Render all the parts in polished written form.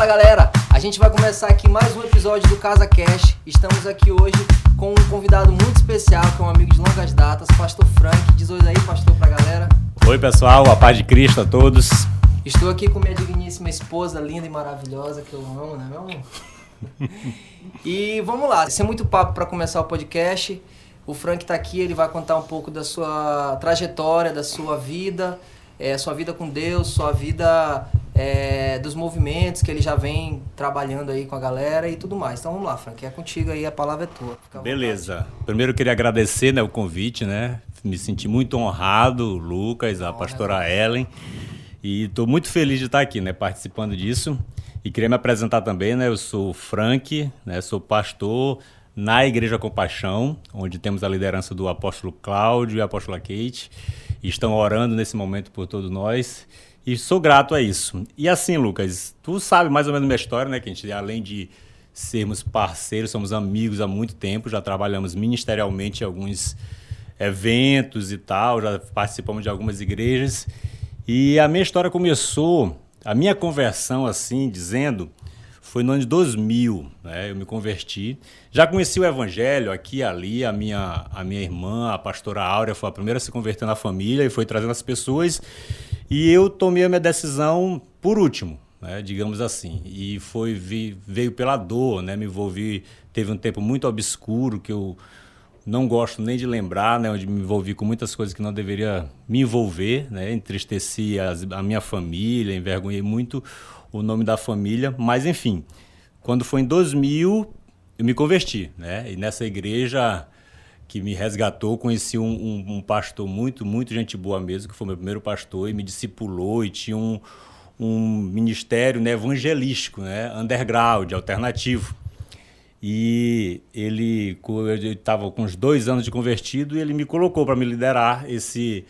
Fala galera, a gente vai começar aqui mais um episódio do Casa Cash. Estamos aqui hoje com um convidado muito especial, que é um amigo de longas datas, Pastor Frank. Diz oi aí, pastor, pra galera. Oi pessoal, a paz de Cristo a todos. Estou aqui com minha digníssima esposa, linda e maravilhosa, que eu amo, né meu amor? E vamos lá, sem muito papo para começar o podcast. O Frank tá aqui, ele vai contar um pouco da sua trajetória, da sua vida com Deus, sua vida dos movimentos que ele já vem trabalhando aí com a galera e tudo mais. Então vamos lá, Frank, é contigo aí, a palavra é tua. Beleza. Primeiro eu queria agradecer, o convite, Me senti muito honrado, Lucas, a pastora Ellen, e estou muito feliz de estar aqui, participando disso. E queria me apresentar também, eu sou o Frank, sou pastor na Igreja Compaixão, onde temos a liderança do apóstolo Cláudio e a apóstola Kate, e estão orando nesse momento por todos nós, e sou grato a isso. E assim, Lucas, tu sabe mais ou menos a minha história, que a gente, além de sermos parceiros, somos amigos há muito tempo, já trabalhamos ministerialmente em alguns eventos e tal, já participamos de algumas igrejas, e a minha história começou, a minha conversão, assim, dizendo, foi no ano de 2000, eu me converti. Já conheci o evangelho aqui e ali, a minha irmã, a pastora Áurea, foi a primeira a se converter na família e foi trazendo as pessoas. E eu tomei a minha decisão por último, digamos assim. E veio pela dor, me envolvi, teve um tempo muito obscuro que eu não gosto nem de lembrar, onde me envolvi com muitas coisas que não deveria me envolver, entristeci a minha família, envergonhei muito o nome da família, mas enfim, quando foi em 2000, eu me converti, e nessa igreja que me resgatou, conheci um pastor muito, muito gente boa mesmo, que foi meu primeiro pastor e me discipulou e tinha um ministério evangelístico, underground, alternativo. E eu estava com uns 2 anos de convertido e ele me colocou para me liderar esse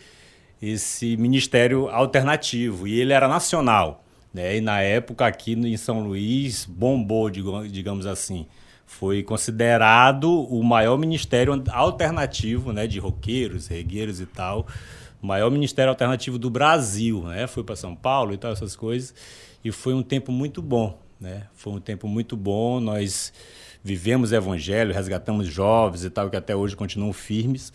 ministério alternativo. E ele era nacional, E na época aqui em São Luís bombou, digamos assim. Foi considerado o maior ministério alternativo, de roqueiros, regueiros e tal. O maior ministério alternativo do Brasil, Foi para São Paulo e tal, essas coisas. E foi um tempo muito bom, Foi um tempo muito bom, nós vivemos o evangelho, resgatamos jovens e tal, que até hoje continuam firmes,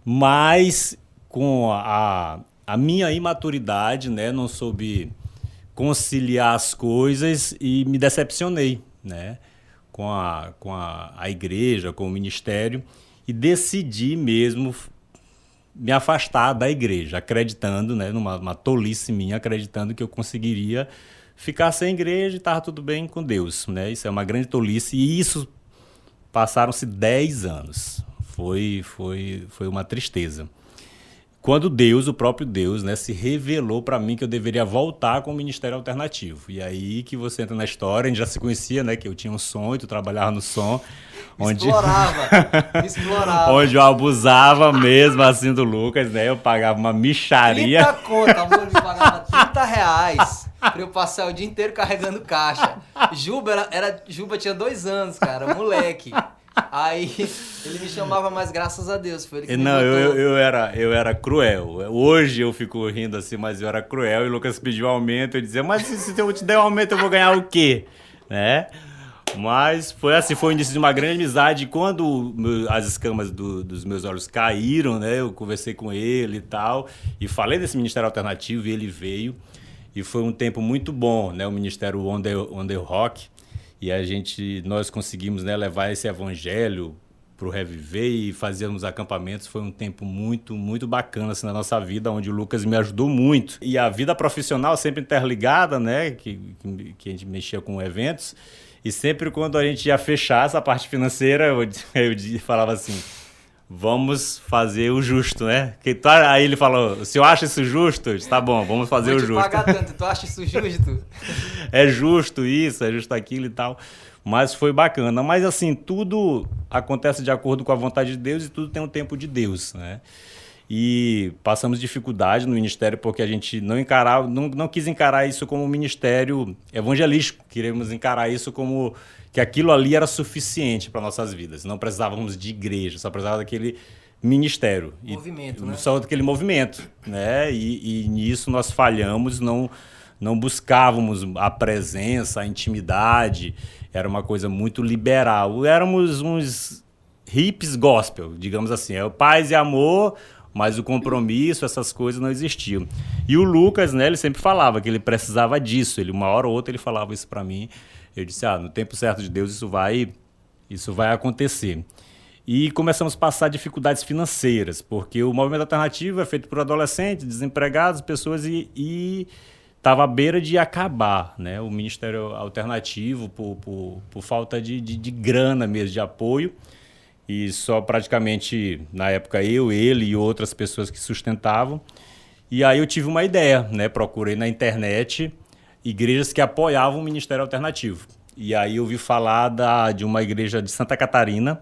mas com a minha imaturidade, não soube conciliar as coisas e me decepcionei, com a igreja, com o ministério, e decidi mesmo me afastar da igreja, acreditando, numa tolice minha, acreditando que eu conseguiria ficar sem igreja e estava tudo bem com Deus, Isso é uma grande tolice e isso passaram-se 10 anos. Foi uma tristeza. Quando Deus, o próprio Deus, se revelou para mim que eu deveria voltar com o ministério alternativo. E aí que você entra na história, a gente já se conhecia, que eu tinha um som e tu trabalhava no som. Explorava. Onde eu abusava mesmo, assim, do Lucas, Eu pagava uma mixaria. 30 conto, amor, ele pagava R$30 pra eu passar o dia inteiro carregando caixa. Juba tinha 2 anos, cara, moleque. Aí ele me chamava, mas graças a Deus foi ele que me botou. Eu era cruel. Hoje eu fico rindo assim, mas eu era cruel. E o Lucas pediu aumento, eu dizia, mas se eu te der um aumento eu vou ganhar o quê? Mas foi assim, foi o início de uma grande amizade. Quando as escamas dos meus olhos caíram, eu conversei com ele e tal, e falei desse ministério alternativo e ele veio. E foi um tempo muito bom, o ministério On The Rock. E nós conseguimos levar esse evangelho para o Reviver e fazíamos acampamentos. Foi um tempo muito, muito bacana assim, na nossa vida, onde o Lucas me ajudou muito. E a vida profissional sempre interligada, que a gente mexia com eventos. E sempre quando a gente ia fechar essa parte financeira, eu falava assim, vamos fazer o justo, Aí ele falou, o senhor acha isso justo? Eu disse, tá bom, vamos fazer o justo. Vou te pagar tanto, tu acha isso justo? É justo isso, é justo aquilo e tal. Mas foi bacana. Mas assim, tudo acontece de acordo com a vontade de Deus e tudo tem um tempo de Deus, E passamos dificuldade no ministério porque a gente não quis encarar isso como um ministério evangelístico. Queremos encarar isso como que aquilo ali era suficiente para nossas vidas. Não precisávamos de igreja, só precisava daquele ministério. Movimento, Só daquele movimento, E nisso nós falhamos, não não buscávamos a presença, a intimidade, era uma coisa muito liberal. Éramos uns hippies gospel, digamos assim, é o paz e amor, mas o compromisso, essas coisas não existiam. E o Lucas, né, ele sempre falava que ele precisava disso, ele uma hora ou outra ele falava isso para mim, eu disse, no tempo certo de Deus isso vai acontecer. E começamos a passar dificuldades financeiras, porque o movimento alternativo é feito por adolescentes, desempregados, pessoas e estava à beira de acabar, né? O Ministério Alternativo por falta de grana mesmo, de apoio. E só praticamente, na época, ele e outras pessoas que sustentavam. E aí eu tive uma ideia, né? Procurei na internet igrejas que apoiavam o Ministério Alternativo. E aí eu ouvi falar de uma igreja de Santa Catarina.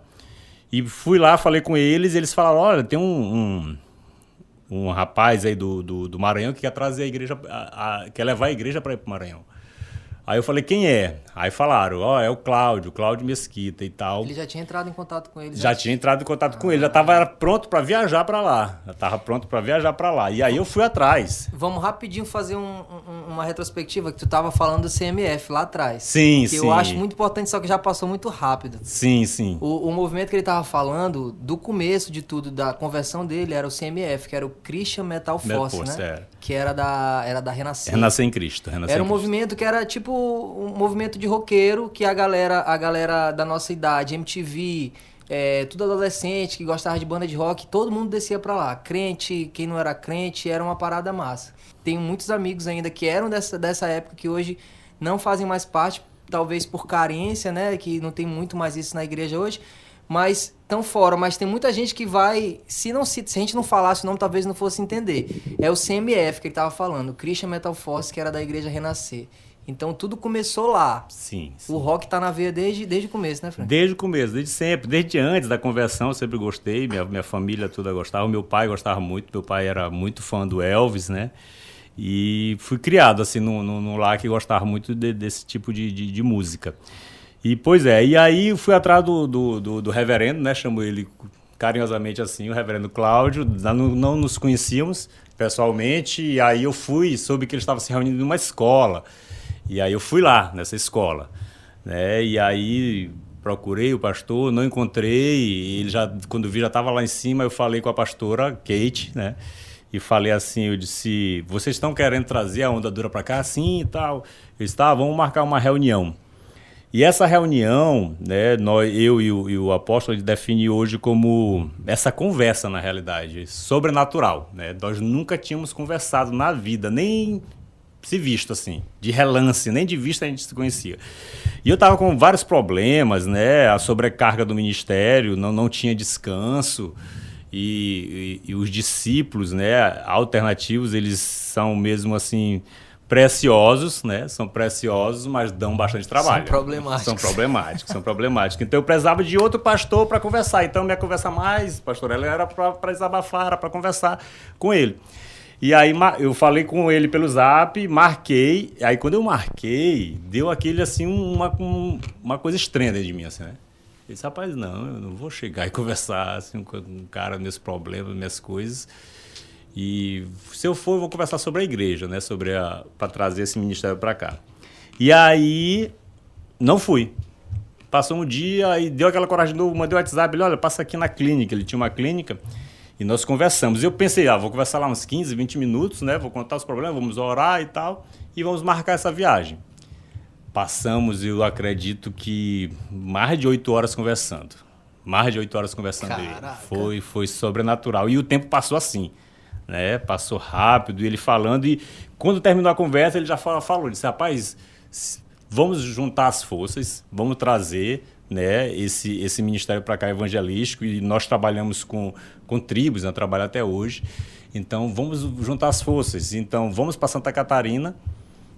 E fui lá, falei com eles, e eles falaram, olha, tem um rapaz aí do Maranhão que quer trazer a igreja, quer levar a igreja para ir para o Maranhão. Aí eu falei, quem é? Aí falaram, é o Cláudio Mesquita e tal. Ele já tinha entrado em contato com ele? Já tinha entrado em contato com ele, já estava pronto para viajar para lá. E aí eu fui atrás. Vamos rapidinho fazer uma retrospectiva, que tu estava falando do CMF lá atrás. Sim, que eu acho muito importante, só que já passou muito rápido. Sim, sim. O movimento que ele estava falando, do começo de tudo, da conversão dele, era o CMF, que era o Christian Metal Force, né? Era. Que era da Renascer. Renascer em Cristo. Era um movimento que era tipo um movimento de roqueiro, que a galera da nossa idade, MTV, tudo adolescente que gostava de banda de rock, todo mundo descia pra lá. Crente, quem não era crente, era uma parada massa. Tenho muitos amigos ainda que eram dessa época, que hoje não fazem mais parte, talvez por carência, né? Que não tem muito mais isso na igreja hoje, mas estão fora. Mas tem muita gente que vai... Se a gente não falasse o nome, talvez não fosse entender. É o CMF que ele estava falando, o Christian Metal Force, que era da igreja Renascer. Então tudo começou lá. Sim. O rock tá na veia desde o começo, né, Frank? Desde o começo, desde sempre. Desde antes da conversão eu sempre gostei, minha família toda gostava, meu pai gostava muito, meu pai era muito fã do Elvis, né? E fui criado assim num lar que gostava muito desse tipo de música. E pois e aí fui atrás do reverendo, né? Chamo ele carinhosamente assim, o reverendo Cláudio. Não nos conhecíamos pessoalmente, e aí eu soube que ele estava se reunindo numa escola. E aí eu fui lá, nessa escola, né? E aí procurei o pastor, não encontrei, ele quando vi já estava lá em cima, eu falei com a pastora Kate, né? E falei assim, eu disse, vocês estão querendo trazer a Onda Dura para cá? Sim e tal. Eu disse, vamos marcar uma reunião. E essa reunião, né, eu e o apóstolo, ele define hoje como essa conversa, na realidade, sobrenatural, né? Nós nunca tínhamos conversado na vida, nem se visto assim, de relance, nem de vista a gente se conhecia. E eu estava com vários problemas, né? A sobrecarga do ministério, não tinha descanso, e os discípulos, né, alternativos, eles são mesmo assim preciosos, né? São preciosos, mas dão bastante trabalho. São problemáticos. Então eu precisava de outro pastor para conversar. Então minha conversa mais, pastor, ela era para desabafar, era para conversar com ele. E aí eu falei com ele pelo Zap, marquei. Aí quando eu marquei, deu aquele assim, uma coisa estranha dentro de mim, assim, né? Eu disse, rapaz, não, eu não vou chegar e conversar assim, com um cara, meus problemas, minhas coisas. E se eu for, eu vou conversar sobre a igreja, né? Para trazer esse ministério para cá. E aí, não fui. Passou um dia e deu aquela coragem de novo, mandei o WhatsApp, ele, olha, passa aqui na clínica. Ele tinha uma clínica. E nós conversamos. Eu pensei, vou conversar lá uns 15, 20 minutos, né? Vou contar os problemas, vamos orar e tal. E vamos marcar essa viagem. Passamos, eu acredito que mais de 8 horas conversando. Caraca. Foi sobrenatural. E o tempo passou assim, né? Passou rápido, e ele falando. E quando terminou a conversa, ele já falou, disse, rapaz, vamos juntar as forças, vamos trazer, né, esse ministério para cá evangelístico, e nós trabalhamos com tribos, né, trabalho até hoje, então vamos juntar as forças, então vamos para Santa Catarina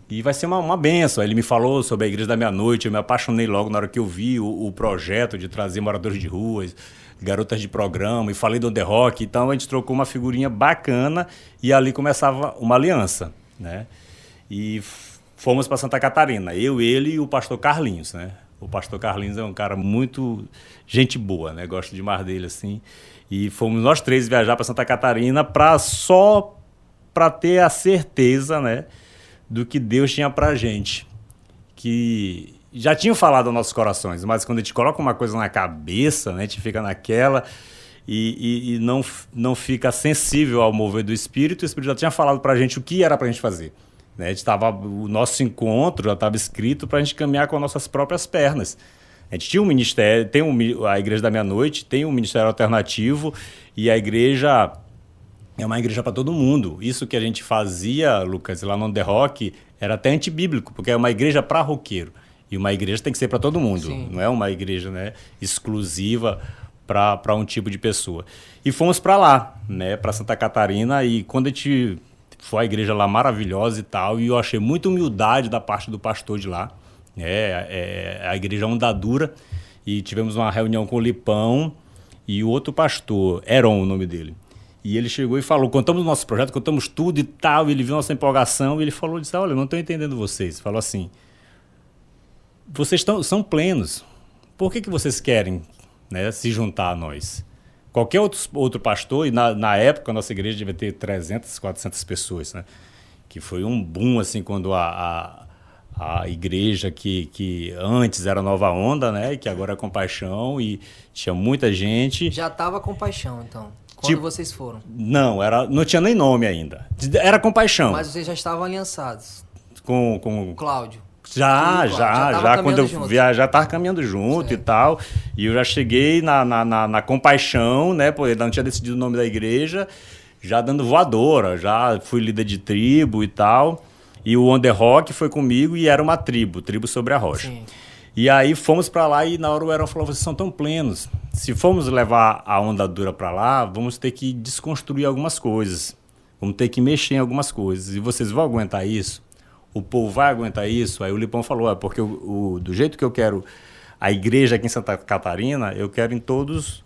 e vai ser uma bênção. Ele me falou sobre a Igreja da Meia-Noite, eu me apaixonei logo na hora que eu vi o projeto de trazer moradores de ruas, garotas de programa, e falei do The Rock, então a gente trocou uma figurinha bacana e ali começava uma aliança, né, e fomos para Santa Catarina, ele e o pastor Carlinhos, né. O pastor Carlinhos é um cara muito gente boa, né? Gosto demais dele, assim. E fomos nós 3 viajar para Santa Catarina para ter a certeza, né, do que Deus tinha pra gente. Que já tinham falado aos nossos corações, mas quando a gente coloca uma coisa na cabeça, né, a gente fica naquela e não fica sensível ao mover do Espírito. O Espírito já tinha falado pra gente o que era pra gente fazer. Né? O nosso encontro já estava escrito pra gente caminhar com as nossas próprias pernas. A gente tinha um ministério, a Igreja da Meia-Noite, tem um ministério alternativo e a igreja é uma igreja para todo mundo. Isso que a gente fazia, Lucas, lá no The Rock, era até antibíblico, porque é uma igreja para roqueiro. E uma igreja tem que ser para todo mundo. Sim. Não é uma igreja, né, exclusiva para um tipo de pessoa. E fomos para lá, né, para Santa Catarina, e quando a gente foi à igreja lá maravilhosa e tal, e eu achei muita humildade da parte do pastor de lá. A igreja Onda Dura, e tivemos uma reunião com o Lipão e o outro pastor, Heron, o nome dele. E ele chegou e falou, contamos o nosso projeto, contamos tudo e tal, e ele viu nossa empolgação, e ele falou, disse, olha, eu não estou entendendo vocês. Falou assim, vocês são plenos, por que vocês querem, né, se juntar a nós? Qualquer outro pastor, e na época a nossa igreja devia ter 300, 400 pessoas, né? Que foi um boom, assim, quando a igreja que antes era Nova Onda, né? Que agora é Compaixão, e tinha muita gente. Já estava Compaixão, então, quando vocês foram? Não, não tinha nem nome ainda. Era Compaixão. Mas vocês já estavam aliançados? Com o Cláudio? Já quando eu já estava caminhando junto, certo, e tal. E eu já cheguei na Compaixão, né? Pô, ele não tinha decidido o nome da igreja, já dando voadora, já fui líder de tribo e tal. E o On The Rock foi comigo e era uma tribo sobre a rocha. Sim. E aí fomos para lá e na hora o Heron falou, vocês são tão plenos. Se formos levar a Onda Dura para lá, vamos ter que desconstruir algumas coisas. Vamos ter que mexer em algumas coisas. E vocês vão aguentar isso? O povo vai aguentar isso? Aí o Lipão falou, porque do jeito que eu quero a igreja aqui em Santa Catarina, eu quero em todos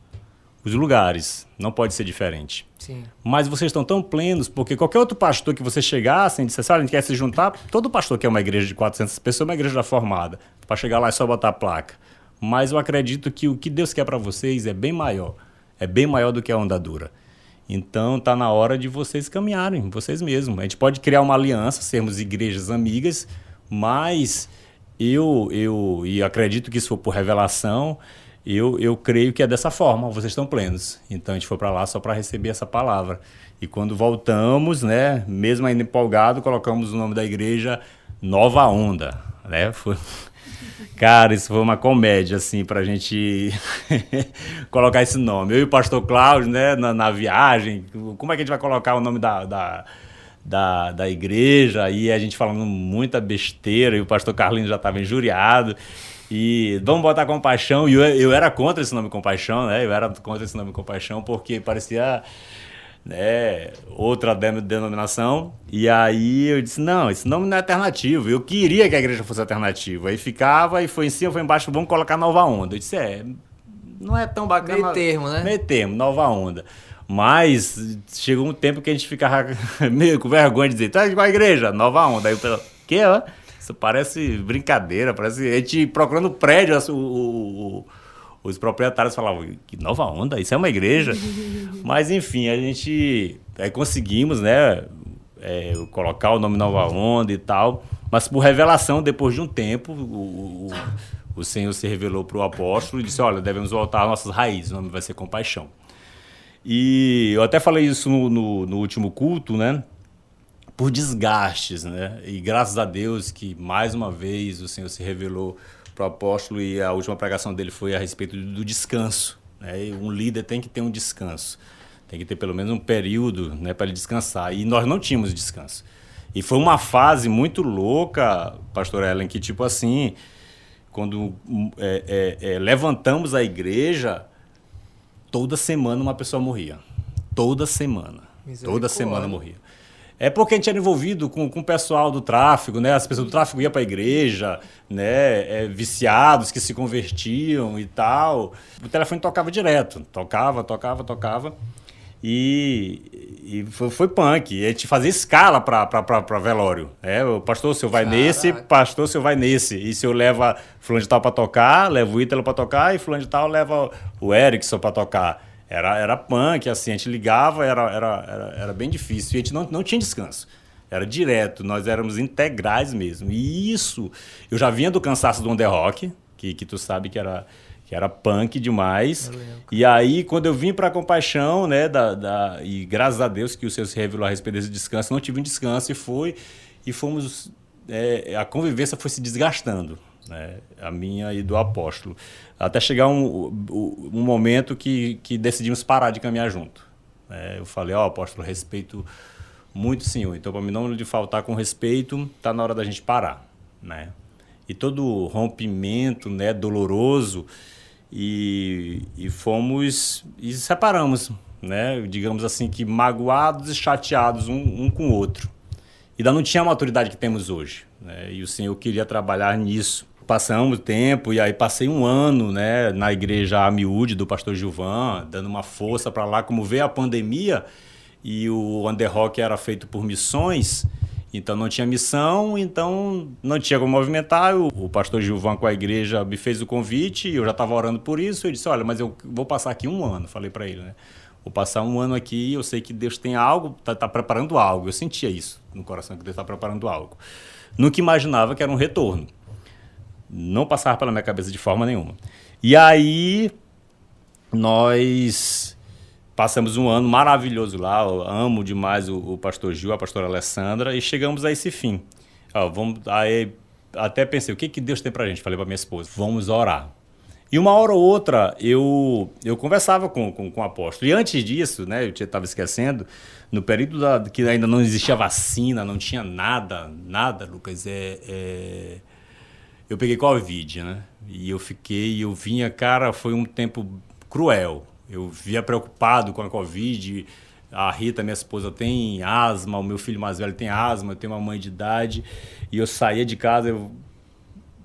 os lugares. Não pode ser diferente. Sim. Mas vocês estão tão plenos, porque qualquer outro pastor que você chegasse e dissesse, olha, a gente quer se juntar, todo pastor que é uma igreja de 400 pessoas é uma igreja já formada. Para chegar lá é só botar a placa. Mas eu acredito que o que Deus quer para vocês é bem maior. É bem maior do que a Onda Dura. Então está na hora de vocês caminharem, vocês mesmos. A gente pode criar uma aliança, sermos igrejas amigas, mas eu acredito que isso for por revelação, eu creio que é dessa forma, vocês estão plenos. Então a gente foi para lá só para receber essa palavra. E quando voltamos, né, mesmo ainda empolgado, colocamos o nome da igreja Nova Onda. Né? Cara, isso foi uma comédia, assim, pra gente colocar esse nome. Eu e o pastor Cláudio, né, na viagem, como é que a gente vai colocar o nome da igreja? E a gente falando muita besteira, e o pastor Carlinhos já estava injuriado. E vamos botar Compaixão. E eu era contra esse nome Compaixão, né? Eu era contra esse nome Compaixão porque parecia, né, outra denominação. E aí eu disse, não, esse nome não é alternativo. Eu queria que a igreja fosse alternativa. Aí ficava, e foi em cima, foi embaixo, vamos colocar Nova Onda. Eu disse, não é tão bacana. Meio termo, né? Meio termo, Nova Onda. Mas chegou um tempo que a gente ficava meio com vergonha de dizer, tá igual a igreja, Nova Onda. Aí eu pensei, que ó? Isso parece brincadeira, parece a gente procurando prédio, os proprietários falavam, que Nova Onda, isso é uma igreja. Mas enfim, a gente conseguimos, né, colocar o nome Nova Onda e tal, mas por revelação, depois de um tempo, o Senhor se revelou para o apóstolo e disse, olha, devemos voltar às nossas raízes, o nome vai ser Compaixão. E eu até falei isso no último culto, né, por desgastes, né? E graças a Deus que mais uma vez o Senhor se revelou para o apóstolo, e a última pregação dele foi a respeito do descanso, né? E um líder tem que ter um descanso, tem que ter pelo menos um período, né, para ele descansar, e nós não tínhamos descanso. E foi uma fase muito louca, pastor Ellen, que tipo assim, quando levantamos a igreja, toda semana uma pessoa morria, toda semana morria. É porque a gente era envolvido com o pessoal do tráfico, né? As pessoas do tráfico iam para a igreja, né? Viciados que se convertiam e tal. O telefone tocava direto, tocava. E foi punk. A gente fazia escala para velório. O pastor, o senhor vai nesse, pastor, o senhor vai nesse. E se eu leva fulano de tal para tocar, levo o Ítalo para tocar, e fulano de tal leva o Erickson para tocar. Era punk, assim, a gente ligava, era bem difícil. E a gente não tinha descanso. Era direto, nós éramos integrais mesmo. E isso, eu já vinha do cansaço do On The Rock, que tu sabe que era punk demais. E aí, quando eu vim para a Compaixão, né, e graças a Deus que o Senhor se revelou a respeito desse descanso, não tive um descanso e fomos... a convivência foi se desgastando, né, a minha e do apóstolo. Até chegar um momento que decidimos parar de caminhar junto. Eu falei, apóstolo, respeito muito o senhor. Então, para mim não lhe faltar com respeito, está na hora da gente parar, né? E todo rompimento, né, doloroso, e fomos e separamos, né? Digamos assim, que magoados e chateados um com o outro. E ainda não tinha a maturidade que temos hoje, né? E o Senhor queria trabalhar nisso. Passamos tempo e aí passei um ano, né, na igreja Amiúde do pastor Gilvan, dando uma força para lá. Como veio a pandemia e o On The Rock era feito por missões, então não tinha missão, então não tinha como movimentar. O pastor Gilvan com a igreja me fez o convite e eu já estava orando por isso. Eu disse, olha, mas eu vou passar aqui um ano, falei para ele, né? Vou passar um ano aqui, eu sei que Deus tem algo, tá preparando algo. Eu sentia isso no coração, que Deus está preparando algo. Nunca imaginava que era um retorno. Não passava pela minha cabeça de forma nenhuma. E aí, nós passamos um ano maravilhoso lá. Eu amo demais o pastor Gil, a pastora Alessandra, e chegamos a esse fim. Aí, até pensei, o que Deus tem pra gente? Falei pra minha esposa, vamos orar. E uma hora ou outra, eu conversava com o apóstolo. E antes disso, né, eu estava esquecendo, no período que ainda não existia vacina, não tinha nada, Lucas, eu peguei Covid, né? E eu vinha, cara, foi um tempo cruel. Eu vinha preocupado com a Covid. A Rita, minha esposa, tem asma, o meu filho mais velho tem asma, eu tenho uma mãe de idade. E eu saía de casa,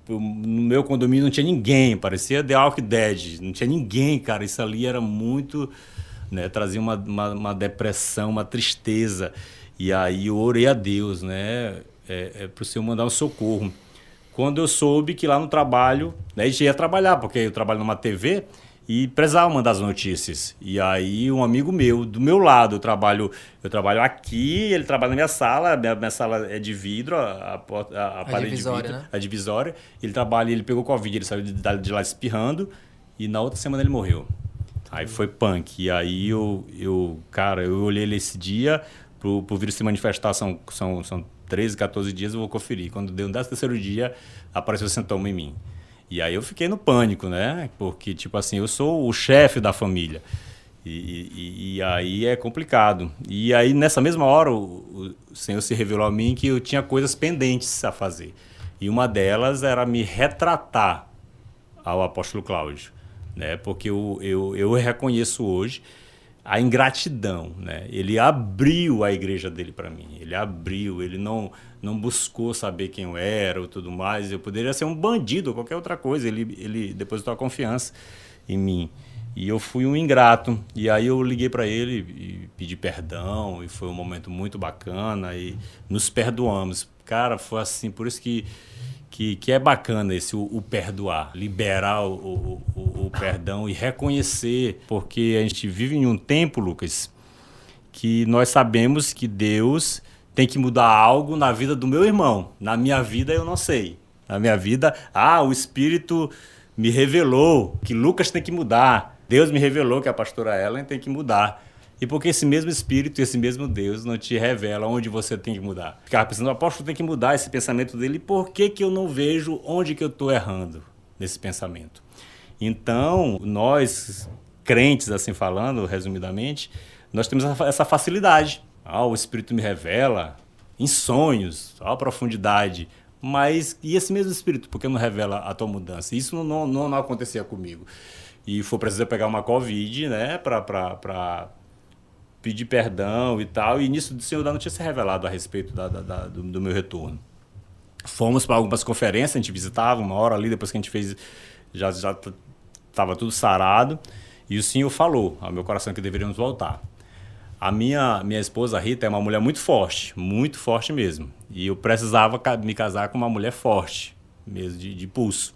no meu condomínio não tinha ninguém, parecia The Walking Dead, não tinha ninguém, cara. Isso ali era muito, né? Trazia uma depressão, uma tristeza. E aí eu orei a Deus, né? Para o Senhor mandar um socorro. Quando eu soube que lá no trabalho, né, a gente ia trabalhar, porque eu trabalho numa TV e precisava mandar as notícias. E aí um amigo meu, do meu lado, eu trabalho aqui, ele trabalha na minha sala, minha sala é de vidro, a parede divisória, de vidro, né? a divisória. Ele pegou Covid, ele saiu de lá espirrando e na outra semana ele morreu. Aí foi punk. E aí eu olhei ele esse dia, pro vírus se manifestar, são 13, 14 dias, eu vou conferir. Quando deu no 13º dia, apareceu sintoma em mim. E aí eu fiquei no pânico, né? Porque, tipo assim, eu sou o chefe da família. E aí é complicado. E aí, nessa mesma hora, o Senhor se revelou a mim que eu tinha coisas pendentes a fazer. E uma delas era me retratar ao apóstolo Cláudio, né? Porque eu reconheço hoje a ingratidão, né? Ele abriu a igreja dele para mim. Ele abriu, ele não buscou saber quem eu era ou tudo mais. Eu poderia ser um bandido ou qualquer outra coisa. Ele depositou a confiança em mim. E eu fui um ingrato. E aí eu liguei para ele e pedi perdão. E foi um momento muito bacana. E nos perdoamos. Cara, foi assim. Por isso que é bacana o perdoar, liberar o perdão e reconhecer, porque a gente vive em um tempo, Lucas, que nós sabemos que Deus tem que mudar algo na vida do meu irmão. Na minha vida eu não sei. Na minha vida, o Espírito me revelou que Lucas tem que mudar. Deus me revelou que a pastora Ellen tem que mudar. E porque esse mesmo Espírito, esse mesmo Deus não te revela onde você tem que mudar. Ficava pensando, o apóstolo tem que mudar esse pensamento dele. Por que eu não vejo onde que eu estou errando nesse pensamento? Então, nós, crentes, assim falando, resumidamente, nós temos essa facilidade. O Espírito me revela em sonhos, a profundidade. Mas e esse mesmo Espírito, por que não revela a tua mudança? Isso não acontecia comigo. E foi preciso pegar uma Covid, né, para pedir perdão e tal, e nisso o Senhor não tinha se revelado a respeito do meu retorno. Fomos para algumas conferências, a gente visitava uma hora ali, depois que a gente fez, já estava tudo sarado, e o Senhor falou ao meu coração que deveríamos voltar. A minha esposa Rita é uma mulher muito forte mesmo, e eu precisava me casar com uma mulher forte, mesmo de pulso.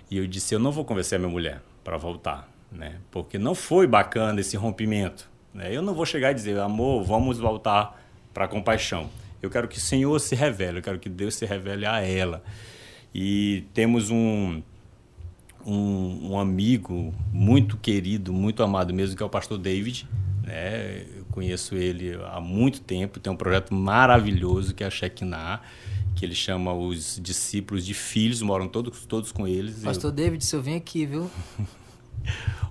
E eu disse, eu não vou convencer a minha mulher para voltar, né? Porque não foi bacana esse rompimento. Eu não vou chegar e dizer, amor, vamos voltar para a Compaixão. eu quero que o Senhor se revele, eu quero que Deus se revele a ela. E temos um amigo muito querido, muito amado mesmo, que é o pastor David, né? Eu conheço ele há muito tempo, tem um projeto maravilhoso que é a Shekinah, que ele chama os discípulos de filhos, moram todos com eles. Pastor David, se eu vim aqui, viu?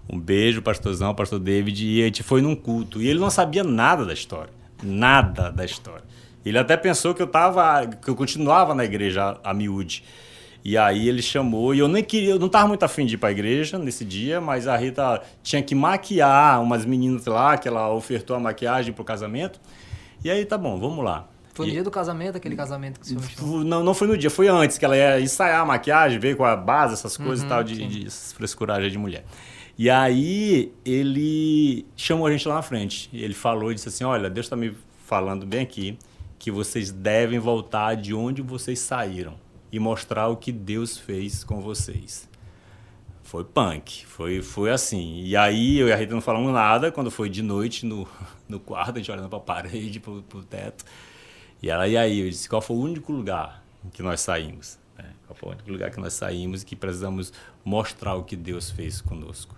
Um beijo, pastorzão, pastor David. E a gente foi num culto. E ele não sabia nada da história. Nada da história. Ele até pensou que eu continuava na igreja a miúde. E aí ele chamou, e eu não estava muito afim de ir para a igreja nesse dia, mas a Rita tinha que maquiar umas meninas lá, que ela ofertou a maquiagem para o casamento. E aí, tá bom, vamos lá. Foi no dia do casamento, aquele casamento que o senhor me chamou? Não foi no dia, foi antes, que ela ia ensaiar a maquiagem, veio com a base, essas coisas e tal, de frescuragem de mulher. E aí ele chamou a gente lá na frente. Ele falou e disse assim, olha, Deus está me falando bem aqui, que vocês devem voltar de onde vocês saíram e mostrar o que Deus fez com vocês. Foi punk, foi assim. E aí eu e a Rita não falamos nada, quando foi de noite no quarto, a gente olhando para a parede, para o teto. E aí eu disse, qual foi o único lugar que nós saímos? Qual foi o único lugar que nós saímos e que precisamos mostrar o que Deus fez conosco?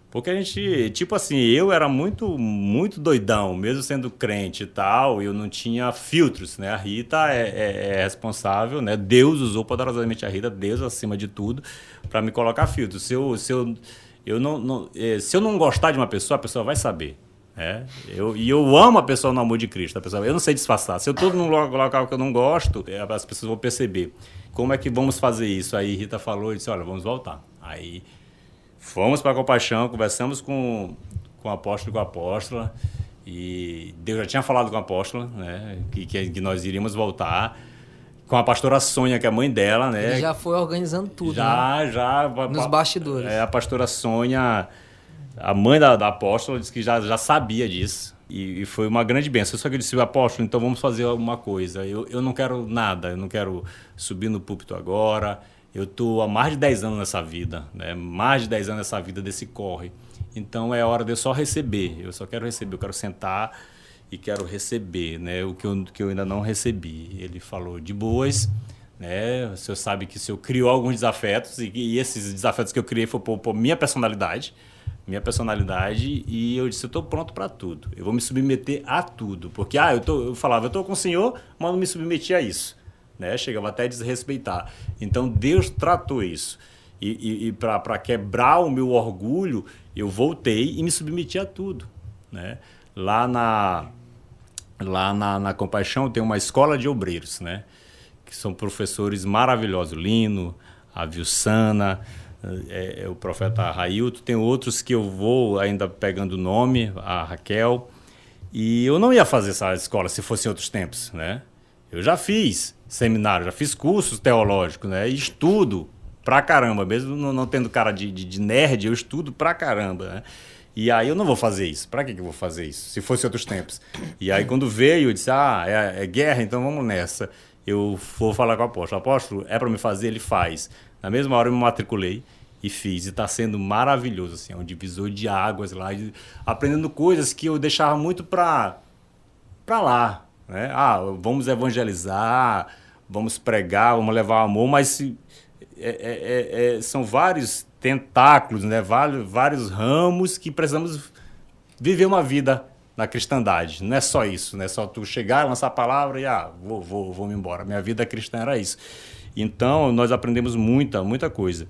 Porque a gente, tipo assim, eu era muito, muito doidão, mesmo sendo crente e tal, eu não tinha filtros, né? A Rita é responsável, né? Deus usou poderosamente a Rita, Deus acima de tudo, para me colocar filtros. Se eu não gostar de uma pessoa, a pessoa vai saber. Eu amo a pessoa no amor de Cristo, eu não sei disfarçar. Se eu estou num local que eu não gosto, as pessoas vão perceber. Como é que vamos fazer isso? Aí Rita falou e disse, olha, vamos voltar. Aí fomos para a Compaixão, conversamos com o apóstolo e com a apóstola, e Deus já tinha falado com a apóstola, né, que nós iríamos voltar, com a pastora Sônia, que é a mãe dela. Né, ele já foi organizando tudo, já nos bastidores. A pastora Sônia, a mãe da apóstola, disse que já sabia disso. E foi uma grande bênção. Só que eu disse, apóstolo, então vamos fazer alguma coisa. Eu não quero nada, eu não quero subir no púlpito agora. Eu estou há mais de 10 anos nessa vida, né? Mais de 10 anos nessa vida desse corre. Então é hora de eu só receber. Eu só quero receber, eu quero sentar e quero receber, né? O que eu ainda não recebi. Ele falou de boas, né? O senhor sabe que o senhor criou alguns desafetos e esses desafetos que eu criei foi por minha personalidade, e eu disse, eu estou pronto para tudo, eu vou me submeter a tudo, porque eu falava, eu estou com o Senhor, mas não me submeti a isso, né? Chegava até a desrespeitar. Então Deus tratou isso, e para quebrar o meu orgulho, eu voltei e me submeti a tudo, né? Lá na Compaixão tem uma escola de obreiros, né? Que são professores maravilhosos, Lino, a Vilsana, o profeta Railton, tem outros que eu vou ainda pegando o nome, a Raquel, e eu não ia fazer essa escola se fosse em outros tempos, né? Eu já fiz seminário, já fiz cursos teológicos, né? E estudo pra caramba, mesmo não tendo cara de nerd, eu estudo pra caramba, né? E aí eu não vou fazer isso, pra que eu vou fazer isso, se fosse em outros tempos? E aí quando veio, eu disse, é guerra, então vamos nessa. Eu vou falar com o apóstolo, é para me fazer, ele faz. Na mesma hora eu me matriculei e fiz, e está sendo maravilhoso, assim, é um divisor de águas lá, aprendendo coisas que eu deixava muito para lá, né? Vamos evangelizar, vamos pregar, vamos levar amor, mas são vários tentáculos, né? Vários ramos que precisamos viver uma vida na cristandade. Não é só isso, não é só tu chegar, lançar a palavra e vou me embora. Minha vida cristã era isso. Então, nós aprendemos muita coisa.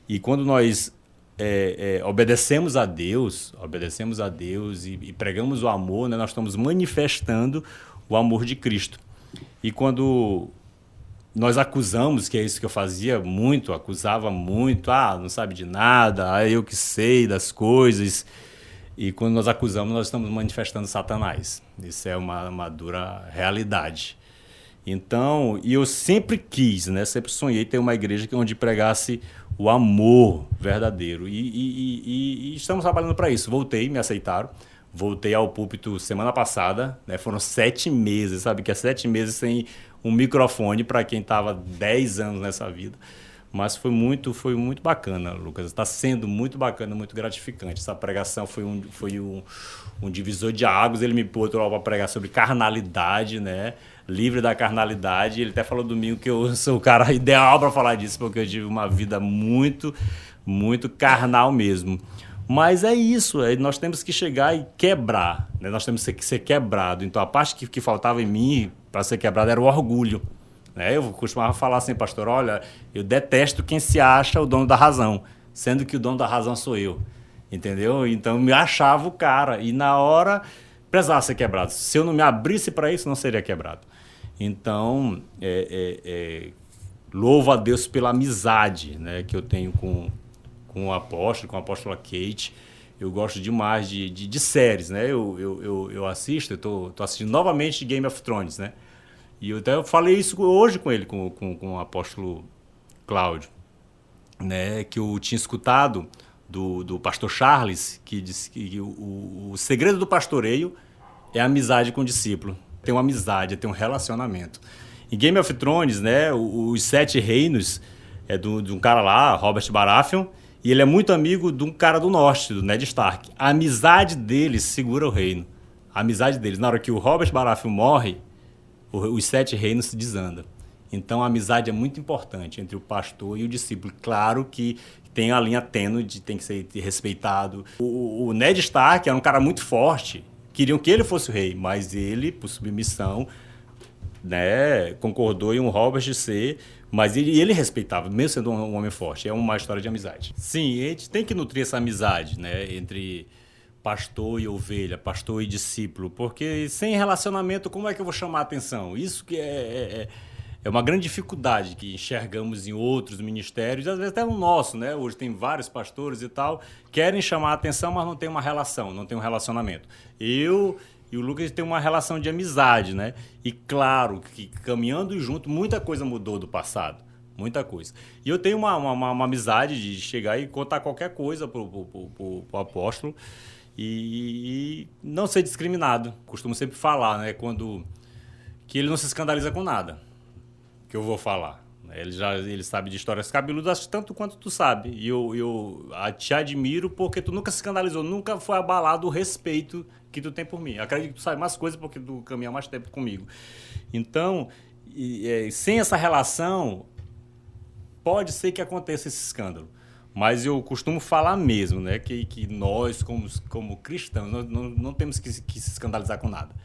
E quando nós obedecemos a Deus e pregamos o amor, né, nós estamos manifestando o amor de Cristo. E quando nós acusamos, que é isso que eu fazia muito, acusava muito, não sabe de nada, eu que sei das coisas. E quando nós acusamos, nós estamos manifestando Satanás. Isso é uma dura realidade. Então, e eu sempre quis, né? Sempre sonhei ter uma igreja onde pregasse o amor verdadeiro. E estamos trabalhando para isso. Voltei, me aceitaram. Voltei ao púlpito semana passada, né? Foram 7 meses, sabe? Que é 7 meses sem um microfone para quem estava 10 anos nessa vida. Mas foi muito bacana, Lucas. Está sendo muito bacana, muito gratificante. Essa pregação foi um divisor de águas. Ele me botou para pregar sobre carnalidade, né? Livre da carnalidade. Ele até falou domingo que eu sou o cara ideal para falar disso, porque eu tive uma vida muito carnal mesmo. Mas é isso, nós temos que chegar e quebrar, né? Nós temos que ser quebrado. Então a parte que faltava em mim para ser quebrado era o orgulho. Eu costumava falar assim, pastor, olha, eu detesto quem se acha o dono da razão, sendo que o dono da razão sou eu, entendeu? Então eu me achava o cara e na hora precisava ser quebrado. Se eu não me abrisse para isso, não seria quebrado. Então, louvo a Deus pela amizade, né, que eu tenho com o apóstolo, com a apóstola Kate. Eu gosto demais de séries, né? Eu assisto, eu tô assistindo novamente Game of Thrones, né? E eu até falei isso hoje com ele, com o apóstolo Cláudio, né? Que eu tinha escutado do pastor Charles, que disse que o segredo do pastoreio é a amizade com o discípulo. Tem uma amizade, tem um relacionamento. Em Game of Thrones, né? Os 7 reinos é de um cara lá, Robert Baratheon, e ele é muito amigo de um cara do norte, do Ned Stark. A amizade deles segura o reino. A amizade deles. Na hora que o Robert Baratheon morre, os 7 reinos se desandam. Então a amizade é muito importante entre o pastor e o discípulo. Claro que tem a linha tênue de tem que ser respeitado. O Ned Stark era um cara muito forte. Queriam que ele fosse o rei, mas ele, por submissão, né, concordou em um Robert ser, mas ele respeitava, mesmo sendo um homem forte. É uma história de amizade. Sim, a gente tem que nutrir essa amizade, né, entre pastor e ovelha, pastor e discípulo, porque sem relacionamento, como é que eu vou chamar a atenção? Isso que é uma grande dificuldade que enxergamos em outros ministérios, às vezes até no nosso, né? Hoje tem vários pastores e tal, querem chamar a atenção, mas não tem uma relação, não tem um relacionamento. Eu e o Lucas tem uma relação de amizade, né? E claro que caminhando junto, muita coisa mudou do passado. Muita coisa. E eu tenho uma amizade de chegar e contar qualquer coisa pro apóstolo e não ser discriminado. Costumo sempre falar, né? Que ele não se escandaliza com nada que eu vou falar. Ele sabe de histórias cabeludas tanto quanto tu sabe. E eu te admiro porque tu nunca se escandalizou, nunca foi abalado o respeito que tu tem por mim. Eu acredito que tu sabe mais coisas porque tu caminha mais tempo comigo. Então, sem essa relação, pode ser que aconteça esse escândalo. Mas eu costumo falar mesmo, né, que nós, como cristãos, não temos que se escandalizar com nada.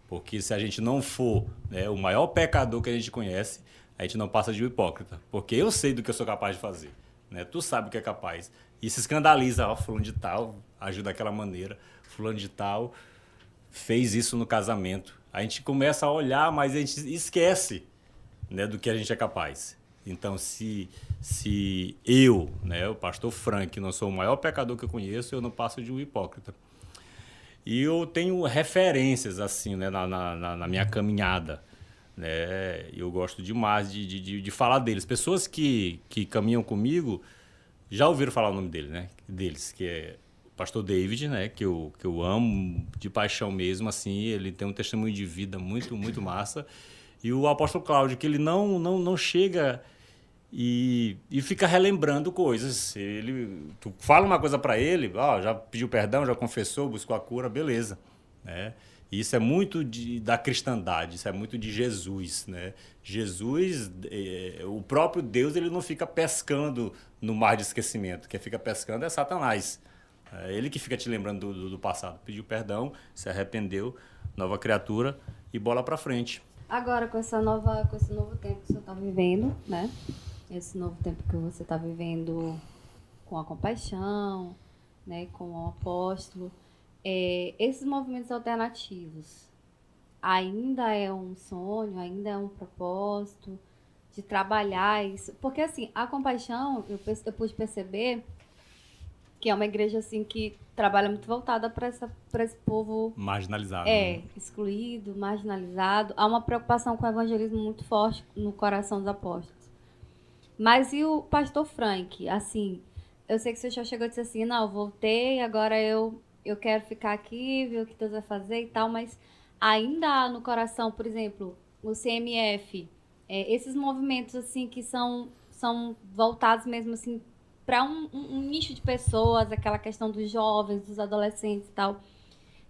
Porque se a gente não for, né, o maior pecador que a gente conhece, a gente não passa de um hipócrita. Porque eu sei do que eu sou capaz de fazer. Né? Tu sabe o que é capaz. E se escandaliza, fulano de tal ajuda daquela maneira, fulano de tal fez isso no casamento. A gente começa a olhar, mas a gente esquece, né, do que a gente é capaz. Então, se eu, né, o pastor Frank, não sou o maior pecador que eu conheço, eu não passo de um hipócrita. E eu tenho referências, assim, né, na minha caminhada. Né? Eu gosto demais de falar deles. Pessoas que caminham comigo já ouviram falar o nome deles, que é o pastor David, né, que eu amo de paixão mesmo, assim, ele tem um testemunho de vida muito, muito massa. E o apóstolo Cláudio, que ele não chega e fica relembrando coisas. Tu fala uma coisa para ele, já pediu perdão, já confessou, buscou a cura, beleza. Né? E isso é muito da cristandade, isso é muito de Jesus. Né? Jesus, o próprio Deus, ele não fica pescando no mar de esquecimento. Quem fica pescando é Satanás. É ele que fica te lembrando do passado. Pediu perdão, se arrependeu, nova criatura e bola para frente. Agora, com esse novo tempo que você está vivendo, né? Esse novo tempo que você está vivendo com a compaixão, né? Com o apóstolo, esses movimentos alternativos ainda é um sonho, ainda é um propósito de trabalhar isso? Porque, assim, a compaixão, eu pude perceber que é uma igreja, assim, que trabalha muito voltada para esse povo marginalizado, né? Excluído, marginalizado. Há uma preocupação com o evangelismo muito forte no coração dos apóstolos. Mas e o pastor Frank? Assim, eu sei que você já chegou e disse assim, não, voltei, agora eu quero ficar aqui, ver o que Deus vai fazer e tal, mas ainda há no coração, por exemplo, o CMF, esses movimentos, assim, que são são voltados mesmo assim para um nicho de pessoas, aquela questão dos jovens, dos adolescentes e tal.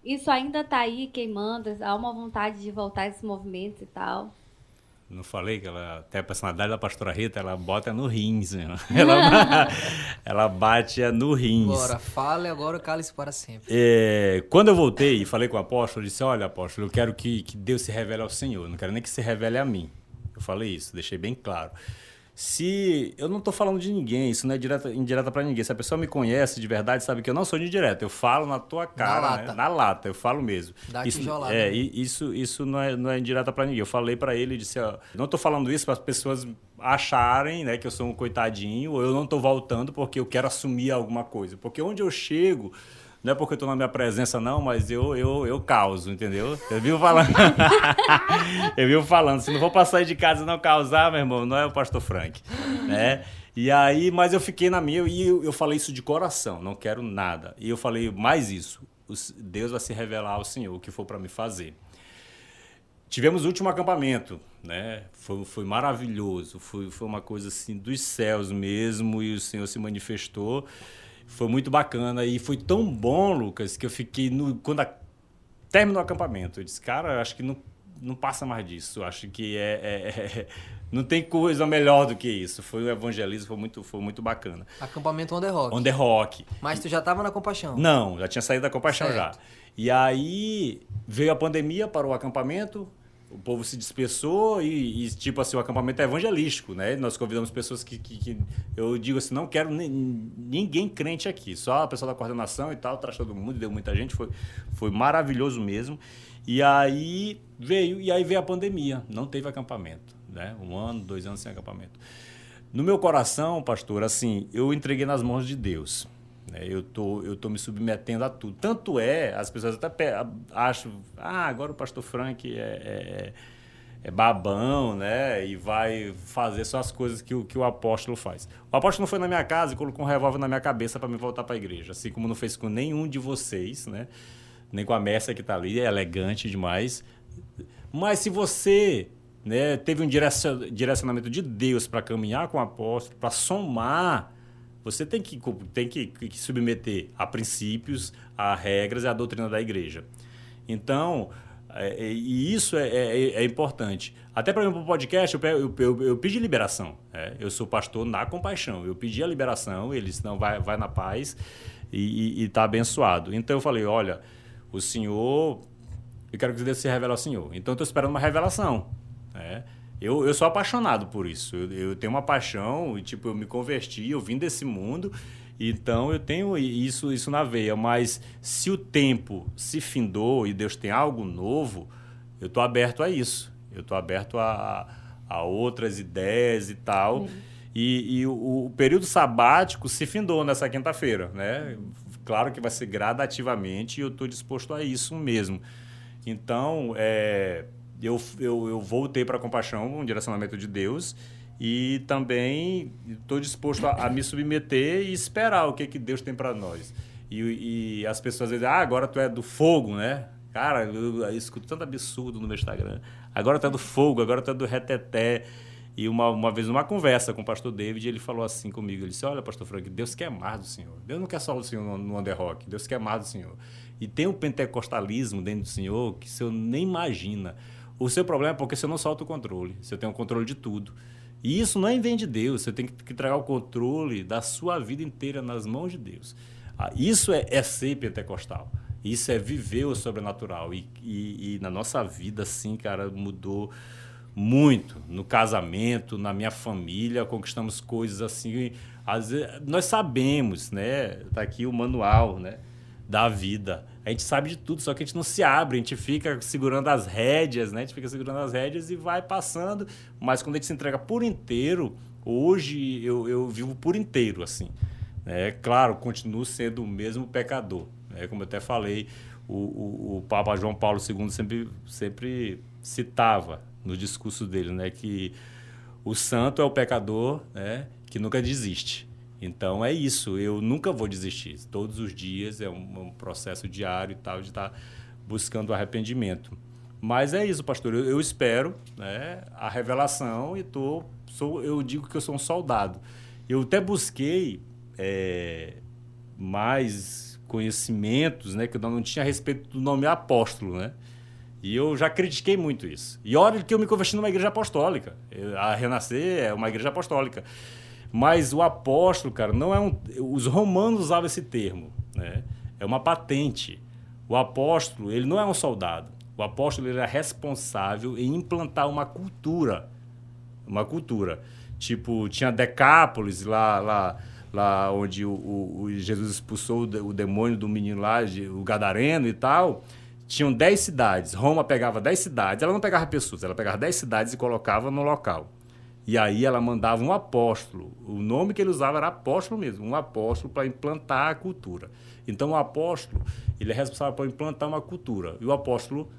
Isso ainda está aí queimando? Há uma vontade de voltar a esses movimentos e tal? Não falei que ela até a personalidade da pastora Rita, ela bota no rins, né? Ela bate no rins. Agora, fale agora, cale-se para sempre. Quando eu voltei e falei com o apóstolo, eu disse, olha, apóstolo, eu quero que Deus se revele ao Senhor, não quero nem que se revele a mim. Eu falei isso, deixei bem claro. Se eu não estou falando de ninguém, isso não é indireta para ninguém. Se a pessoa me conhece de verdade, sabe que eu não sou de indireta. Eu falo na tua cara, na lata, né? Na lata, eu falo mesmo. Dá isso, tijolada. Isso não é indireta para ninguém. Eu falei para ele e disse, ó, não estou falando isso para as pessoas acharem, né, que eu sou um coitadinho, ou eu não estou voltando porque eu quero assumir alguma coisa. Porque onde eu chego, não é porque eu estou na minha presença, não, mas eu causo, entendeu? Eu vivo falando. Se não for pra sair de casa e não causar, meu irmão, não é o pastor Frank, né? E aí, mas eu fiquei na minha, e eu falei isso de coração, não quero nada. E eu falei mais isso, Deus vai se revelar ao Senhor, o que for para me fazer. Tivemos o último acampamento, né? Foi maravilhoso, foi uma coisa assim dos céus mesmo, e o Senhor se manifestou. Foi muito bacana e foi tão bom, Lucas, que eu fiquei, quando terminou o acampamento, eu disse, cara, eu acho que não passa mais disso, eu acho que não tem coisa melhor do que isso. Foi um evangelismo, foi muito bacana. Acampamento On The Rock. On The Rock. Mas tu já estava na Compaixão? Não, já tinha saído da Compaixão já. E aí veio a pandemia, parou o acampamento, o povo se dispersou e tipo assim, o acampamento é evangelístico, né? Nós convidamos pessoas que eu digo assim, não quero ninguém crente aqui, só a pessoa da coordenação e tal, traz todo mundo, deu muita gente, foi maravilhoso mesmo. E aí veio a pandemia, não teve acampamento, né? 1 ano, 2 anos sem acampamento. No meu coração, pastor, assim, eu entreguei nas mãos de Deus. Eu tô me submetendo a tudo. Tanto as pessoas até acham, agora o pastor Frank é babão, né? E vai fazer só as coisas que o apóstolo faz. O apóstolo não foi na minha casa e colocou um revólver na minha cabeça para me voltar para a igreja. Assim como não fez com nenhum de vocês, né? Nem com a Mércia que está ali, é elegante demais. Mas se você, né, teve um direcionamento de Deus para caminhar com o apóstolo, para somar, você tem que submeter a princípios, a regras e a doutrina da igreja. Então, e isso é importante. Até para mim, para o podcast, eu pedi liberação. Eu sou pastor na Compaixão. Eu pedi a liberação, ele disse, não, vai na paz e está abençoado. Então, eu falei, olha, o Senhor, eu quero que Deus se revele ao Senhor. Então, eu estou esperando uma revelação, né? Eu sou apaixonado por isso. Eu tenho uma paixão, e tipo, eu me converti, eu vim desse mundo, então eu tenho isso na veia. Mas se o tempo se findou e Deus tem algo novo, eu estou aberto a isso. Eu estou aberto a outras ideias e tal. E o período sabático se findou nessa quinta-feira, né? Claro que vai ser gradativamente e eu estou disposto a isso mesmo. Então, eu voltei para a Compaixão, um direcionamento de Deus, e também estou disposto a me submeter e esperar o que Deus tem para nós. E as pessoas dizem, agora tu é do fogo, né? Cara, eu escuto tanto absurdo no meu Instagram. Agora tu é do fogo, agora tu é do reteté. E uma vez, numa conversa com o pastor David, ele falou assim comigo, ele disse, olha, pastor Frank, Deus quer mais do Senhor. Deus não quer só o Senhor no On The Rock, Deus quer mais do Senhor. E tem um pentecostalismo dentro do Senhor que o Senhor nem imagina. O seu problema é porque você não solta o controle. Você tem o controle de tudo. E isso não vem de Deus. Você tem que entregar o controle da sua vida inteira nas mãos de Deus. Isso é ser pentecostal. Isso é viver o sobrenatural. E na nossa vida, assim, cara, mudou muito. No casamento, na minha família, conquistamos coisas assim. Às vezes, nós sabemos, né? Tá aqui o manual, né, da vida. A gente sabe de tudo, só que a gente não se abre, a gente fica segurando as rédeas, né? A gente fica segurando as rédeas e vai passando, mas quando a gente se entrega por inteiro, hoje eu vivo por inteiro, assim. Claro, continuo sendo o mesmo pecador, né? Como eu até falei, o Papa João Paulo II sempre citava no discurso dele, né, que o santo é o pecador, né, que nunca desiste. Então é isso, eu nunca vou desistir. Todos os dias é um processo diário e tal, de estar buscando arrependimento. Mas é isso, pastor. Eu espero, né, a revelação e eu digo que eu sou um soldado. Eu até busquei mais conhecimentos, né, que eu não tinha a respeito do nome apóstolo, né? E eu já critiquei muito isso. E olha que eu me converti numa igreja apostólica. A Renascer é uma igreja apostólica. Mas o apóstolo, cara, não é um... Os romanos usavam esse termo, né? É uma patente. O apóstolo, ele não é um soldado. O apóstolo, ele é responsável em implantar uma cultura. Uma cultura. Tipo, tinha Decápolis, lá onde o Jesus expulsou o demônio do menino lá, o Gadareno e tal. Tinham 10 cidades. Roma pegava 10 cidades. Ela não pegava pessoas, ela pegava 10 cidades e colocava no local. E aí ela mandava um apóstolo. O nome que ele usava era apóstolo mesmo, um apóstolo para implantar a cultura. Então o apóstolo, ele é responsável por implantar uma cultura. E o apóstolo,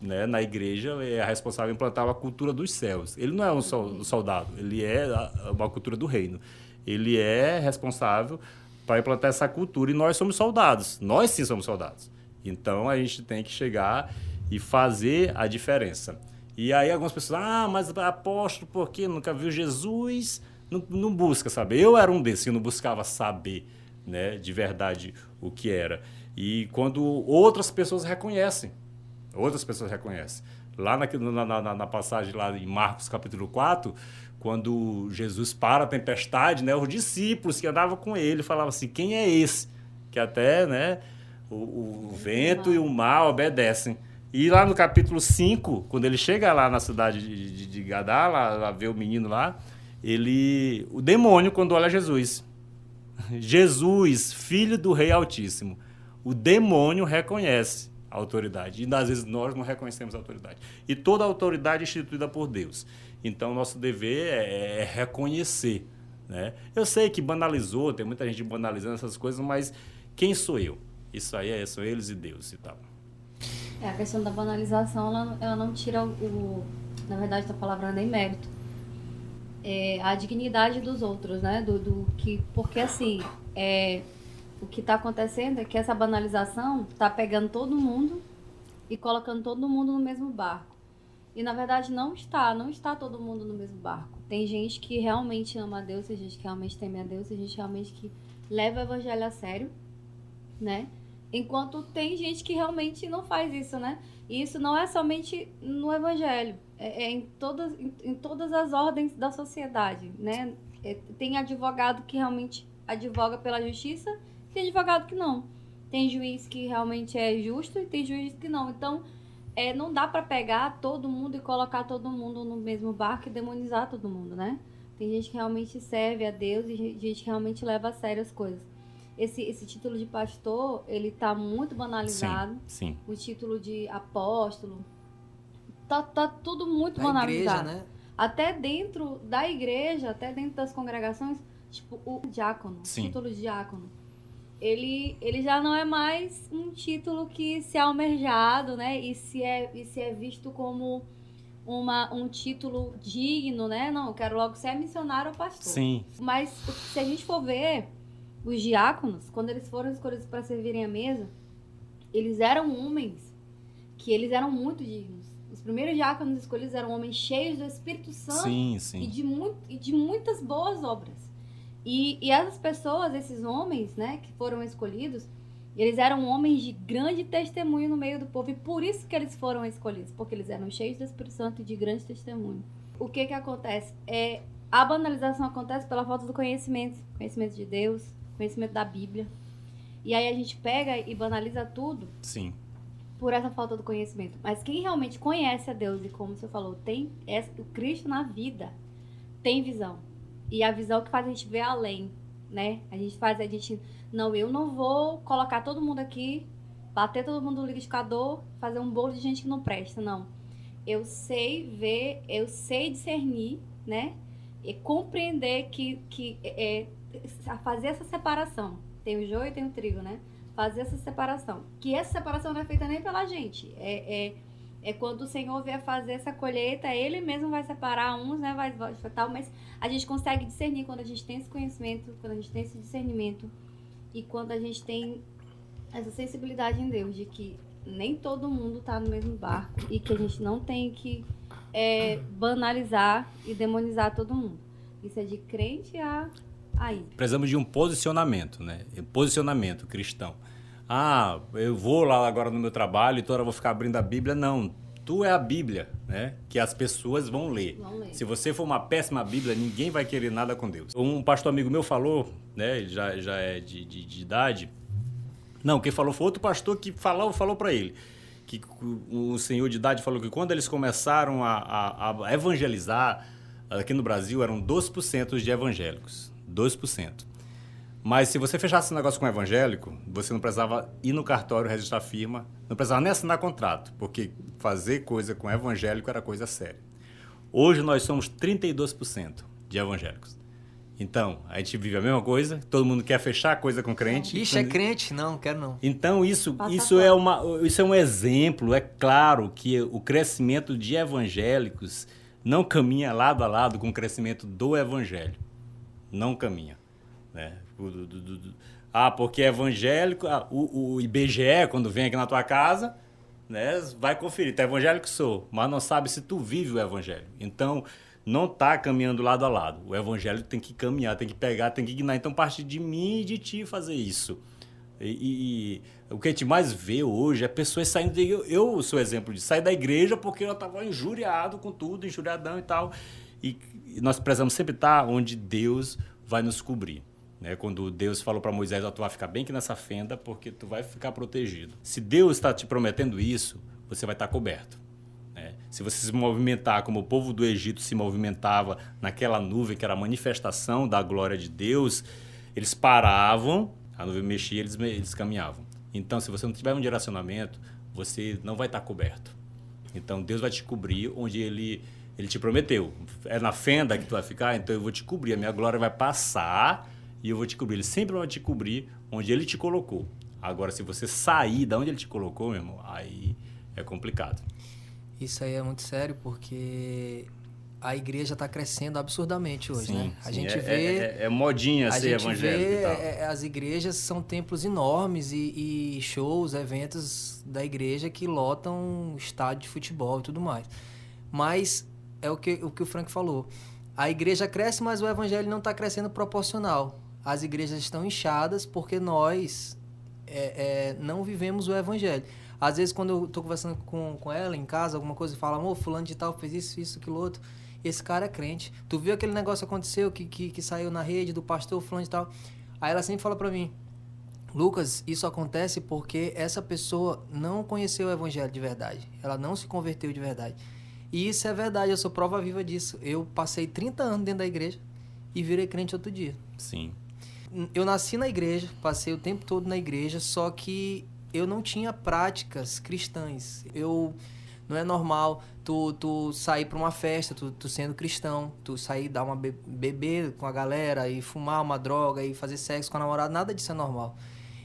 né, na igreja, é responsável por implantar a cultura dos céus. Ele não é um soldado, ele é uma cultura do reino. Ele é responsável para implantar essa cultura e nós somos soldados. Nós sim somos soldados. Então a gente tem que chegar e fazer a diferença. E aí algumas pessoas, mas apóstolo, por quê? Nunca viu Jesus? Não busca saber. Eu era um desses, eu não buscava saber, né, de verdade o que era. E quando outras pessoas reconhecem. Lá na passagem lá em Marcos capítulo 4, quando Jesus para a tempestade, né, os discípulos que andavam com ele falavam assim, quem é esse? Que até, né, o vento e o mar obedecem. E lá no capítulo 5, quando ele chega lá na cidade de Gadá, lá vê o menino lá, o demônio, quando olha Jesus, filho do Rei Altíssimo, o demônio reconhece a autoridade. E às vezes nós não reconhecemos a autoridade. E toda a autoridade é instituída por Deus. Então, nosso dever é reconhecer, né? Eu sei que banalizou, tem muita gente banalizando essas coisas, mas quem sou eu? Isso aí são eles e Deus e tal. A questão da banalização, ela não tira na verdade, a palavra nem mérito. A dignidade dos outros, né? Porque assim, o que está acontecendo é que essa banalização está pegando todo mundo e colocando todo mundo no mesmo barco. E na verdade não está todo mundo no mesmo barco. Tem gente que realmente ama a Deus, tem gente que realmente teme a Deus, tem gente realmente que leva o evangelho a sério, né? Enquanto tem gente que realmente não faz isso, né? E isso não é somente no evangelho, em todas as ordens da sociedade, né? Tem advogado que realmente advoga pela justiça, tem advogado que não. Tem juiz que realmente é justo e tem juiz que não. Então, não dá para pegar todo mundo e colocar todo mundo no mesmo barco e demonizar todo mundo, né? Tem gente que realmente serve a Deus e gente que realmente leva a sério as coisas. Esse título de pastor, ele tá muito banalizado. Sim. O título de apóstolo, tá tudo muito da banalizado. Igreja, né? Até dentro da igreja, até dentro das congregações, tipo, o diácono, o título de diácono, ele já não é mais um título que se é almejado, né? E se é visto como um título digno, né? Não, eu quero logo ser missionário ou pastor. Sim. Mas se a gente for ver, os diáconos, quando eles foram escolhidos para servirem à mesa, eles eram homens que eles eram muito dignos. Os primeiros diáconos escolhidos eram homens cheios do Espírito Santo. Sim. E de muitas boas obras. E essas pessoas, esses homens, né, que foram escolhidos, eles eram homens de grande testemunho no meio do povo. E por isso que eles foram escolhidos, porque eles eram cheios do Espírito Santo e de grande testemunho. O que acontece? A banalização acontece pela falta do conhecimento de Deus, conhecimento da Bíblia. E aí a gente pega e banaliza tudo. Sim. Por essa falta do conhecimento. Mas quem realmente conhece a Deus e, como você falou, tem o Cristo na vida, tem visão. E a visão que faz a gente ver além, né? Eu não vou colocar todo mundo aqui, bater todo mundo no liquidificador, fazer um bolo de gente que não presta, não. Eu sei ver, eu sei discernir, né? E compreender fazer essa separação. Tem o joio e tem o trigo, né? Fazer essa separação. Que essa separação não é feita nem pela gente. É quando o Senhor vier fazer essa colheita, Ele mesmo vai separar uns, né? Vai tal, mas a gente consegue discernir quando a gente tem esse conhecimento, quando a gente tem esse discernimento e quando a gente tem essa sensibilidade em Deus, de que nem todo mundo está no mesmo barco e que a gente não tem que banalizar e demonizar todo mundo. Isso é de crente a ímpio. Precisamos de um posicionamento, né? Posicionamento cristão. Ah, eu vou lá agora no meu trabalho e toda hora eu vou ficar abrindo a Bíblia. Não, tu é a Bíblia, né? Que as pessoas vão ler. Se você for uma péssima Bíblia, ninguém vai querer nada com Deus. Um pastor amigo meu falou, né? Ele já é de idade. Não, quem falou foi outro pastor que falou para ele. Que um senhor de idade falou que quando eles começaram a evangelizar, aqui no Brasil eram 2% de evangélicos. 2%. Mas se você fechasse um negócio com um evangélico, você não precisava ir no cartório registrar firma, não precisava nem assinar contrato, porque fazer coisa com evangélico era coisa séria. Hoje nós somos 32% de evangélicos. Então, a gente vive a mesma coisa, todo mundo quer fechar coisa com crente. Ixi, é crente? Não, quero não. Então, isso é um exemplo. É claro que o crescimento de evangélicos não caminha lado a lado com o crescimento do evangelho. Não caminha. Né? Porque é evangélico, o IBGE, quando vem aqui na tua casa, né, vai conferir. Tu é evangélico? Sou, mas não sabe se tu vive o evangelho. Então, não está caminhando lado a lado. O evangelho tem que caminhar, tem que pegar, tem que guinar. Então, parte de mim e de ti fazer isso. E o que a gente mais vê hoje é pessoas saindo... Eu sou exemplo de sair da igreja porque eu estava injuriado com tudo, injuriadão e tal. E nós precisamos sempre estar onde Deus vai nos cobrir. Né? Quando Deus falou para Moisés, tu vai ficar bem aqui nessa fenda porque tu vai ficar protegido. Se Deus está te prometendo isso, você vai estar coberto. Né? Se você se movimentar como o povo do Egito se movimentava naquela nuvem que era a manifestação da glória de Deus, eles paravam, a nuvem mexia, eles caminhavam. Então, se você não tiver um direcionamento, você não vai estar coberto. Então, Deus vai te cobrir onde Ele te prometeu. É na fenda que tu vai ficar, então eu vou te cobrir. A minha glória vai passar e eu vou te cobrir. Ele sempre vai te cobrir onde Ele te colocou. Agora, se você sair de onde Ele te colocou, meu irmão, aí é complicado. Isso aí é muito sério, porque a igreja está crescendo absurdamente hoje, sim, né? Sim. A gente vê... É modinha ser evangélico e tal. As igrejas são templos enormes e shows, eventos da igreja que lotam estádio de futebol e tudo mais. Mas é o que o Frank falou. A igreja cresce, mas o evangelho não está crescendo proporcional. As igrejas estão inchadas porque nós não vivemos o evangelho. Às vezes, quando eu estou conversando com ela em casa, alguma coisa, fala, amor, fulano de tal fez isso, aquilo outro. Esse cara é crente. Tu viu aquele negócio que aconteceu, que saiu na rede do pastor fulano de tal? Aí ela sempre fala para mim, Lucas, isso acontece porque essa pessoa não conheceu o evangelho de verdade. Ela não se converteu de verdade. E isso é verdade, eu sou prova viva disso. Eu passei 30 anos dentro da igreja e virei crente outro dia. Sim. Eu nasci na igreja, passei o tempo todo na igreja, só que eu não tinha práticas cristãs. Não é normal tu sair para uma festa, tu sendo cristão, tu sair dar uma beber com a galera e fumar uma droga e fazer sexo com a namorada, nada disso é normal.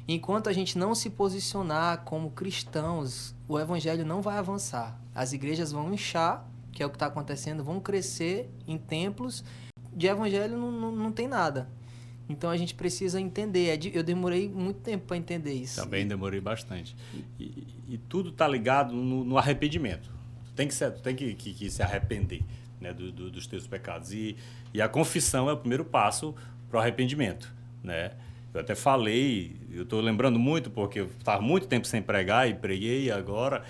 Enquanto a gente não se posicionar como cristãos, o evangelho não vai avançar. As igrejas vão inchar, que é o que está acontecendo, vão crescer em templos, de evangelho não tem nada. Então a gente precisa entender. Eu demorei muito tempo para entender isso. Também demorei bastante. E tudo está ligado no arrependimento. Tu tem que se arrepender, né, dos teus pecados. E a confissão é o primeiro passo para o arrependimento. Né? Eu até falei, eu estou lembrando muito, porque eu estava muito tempo sem pregar e preguei agora.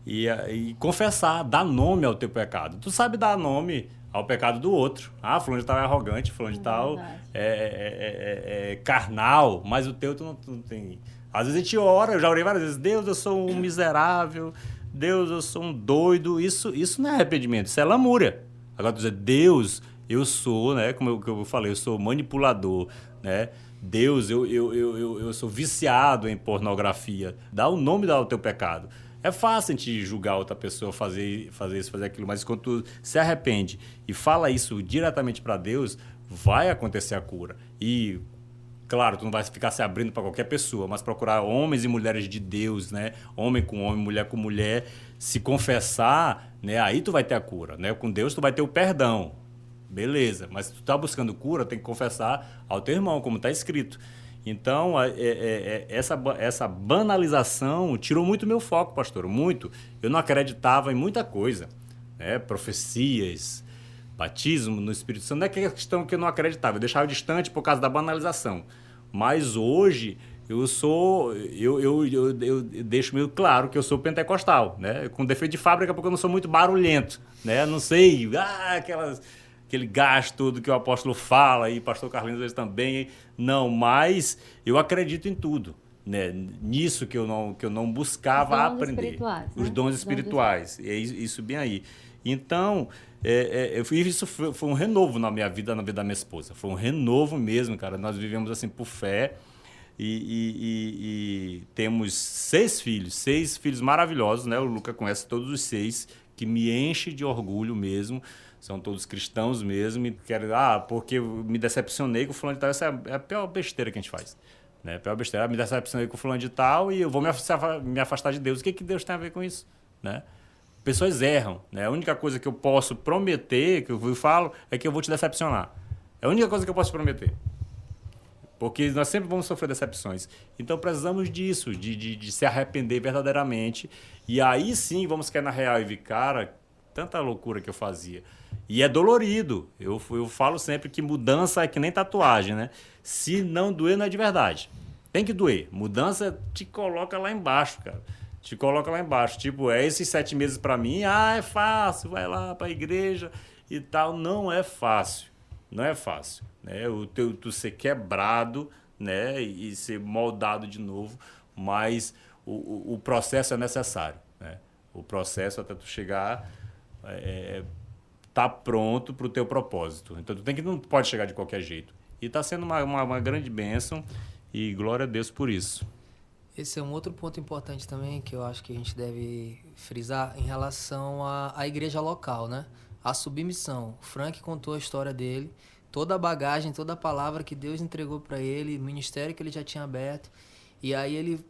E confessar, dar nome ao teu pecado. Tu sabe dar nome ao pecado do outro. Fulano de tal é arrogante, fulano de tal é carnal, mas o teu tu não tem. Às vezes a gente ora, eu já orei várias vezes, Deus, eu sou um miserável, Deus, eu sou um doido. Isso não é arrependimento, isso é lamúria. Agora tu dizer, Deus, eu sou, né, como eu falei, eu sou manipulador, né? Deus, eu sou viciado em pornografia. Dá o nome ao teu pecado. É fácil a gente julgar outra pessoa, fazer isso, fazer aquilo, mas quando tu se arrepende e fala isso diretamente para Deus, vai acontecer a cura. E, claro, tu não vai ficar se abrindo para qualquer pessoa, mas procurar homens e mulheres de Deus, né? Homem com homem, mulher com mulher, se confessar, né? Aí tu vai ter a cura, né? Com Deus tu vai ter o perdão. Beleza, mas se tu tá buscando cura, tem que confessar ao teu irmão, como está escrito. Então, essa banalização tirou muito meu foco, pastor, muito. Eu não acreditava em muita coisa, né? Profecias, batismo no Espírito Santo, não é questão que eu não acreditava, eu deixava distante por causa da banalização. Mas hoje eu deixo meio claro que eu sou pentecostal, né? Com defeito de fábrica, porque eu não sou muito barulhento, né? Não sei, aquele gás todo que o apóstolo fala, e o pastor Carlinhos às vezes também. Não, mas eu acredito em tudo, né? Nisso que eu não buscava aprender. Os dons espirituais. É isso bem aí. Então, isso foi um renovo na minha vida, na vida da minha esposa. Foi um renovo mesmo, cara. Nós vivemos assim por fé e temos 6 filhos maravilhosos, né? O Luca conhece todos os 6, que me enche de orgulho mesmo. São todos cristãos mesmo. E quero, porque eu me decepcionei com o fulano de tal. Essa é a pior besteira que a gente faz. Né? A pior besteira. Me decepcionei com o fulano de tal e eu vou me afastar de Deus. O que Deus tem a ver com isso? Né? Pessoas erram. Né? A única coisa que eu posso prometer, que eu falo, é que eu vou te decepcionar. É a única coisa que eu posso prometer. Porque nós sempre vamos sofrer decepções. Então precisamos disso, de se arrepender verdadeiramente. E aí sim vamos cair na real e ver, cara, tanta loucura que eu fazia. E é dolorido. Eu falo sempre que mudança é que nem tatuagem, né? Se não doer, não é de verdade. Tem que doer. Mudança te coloca lá embaixo, cara. Te coloca lá embaixo. Tipo, esses 7 meses pra mim, é fácil, vai lá pra igreja e tal. Não é fácil. Não é fácil. Né? Tu ser quebrado, né? E ser moldado de novo. Mas o processo é necessário. Né? O processo até tu chegar... tá pronto para o teu propósito. Então, não pode chegar de qualquer jeito. E está sendo uma grande bênção e glória a Deus por isso. Esse é um outro ponto importante também que eu acho que a gente deve frisar em relação à igreja local, né? A submissão. O Frank contou a história dele, toda a bagagem, toda a palavra que Deus entregou para ele, o ministério que ele já tinha aberto, e aí ele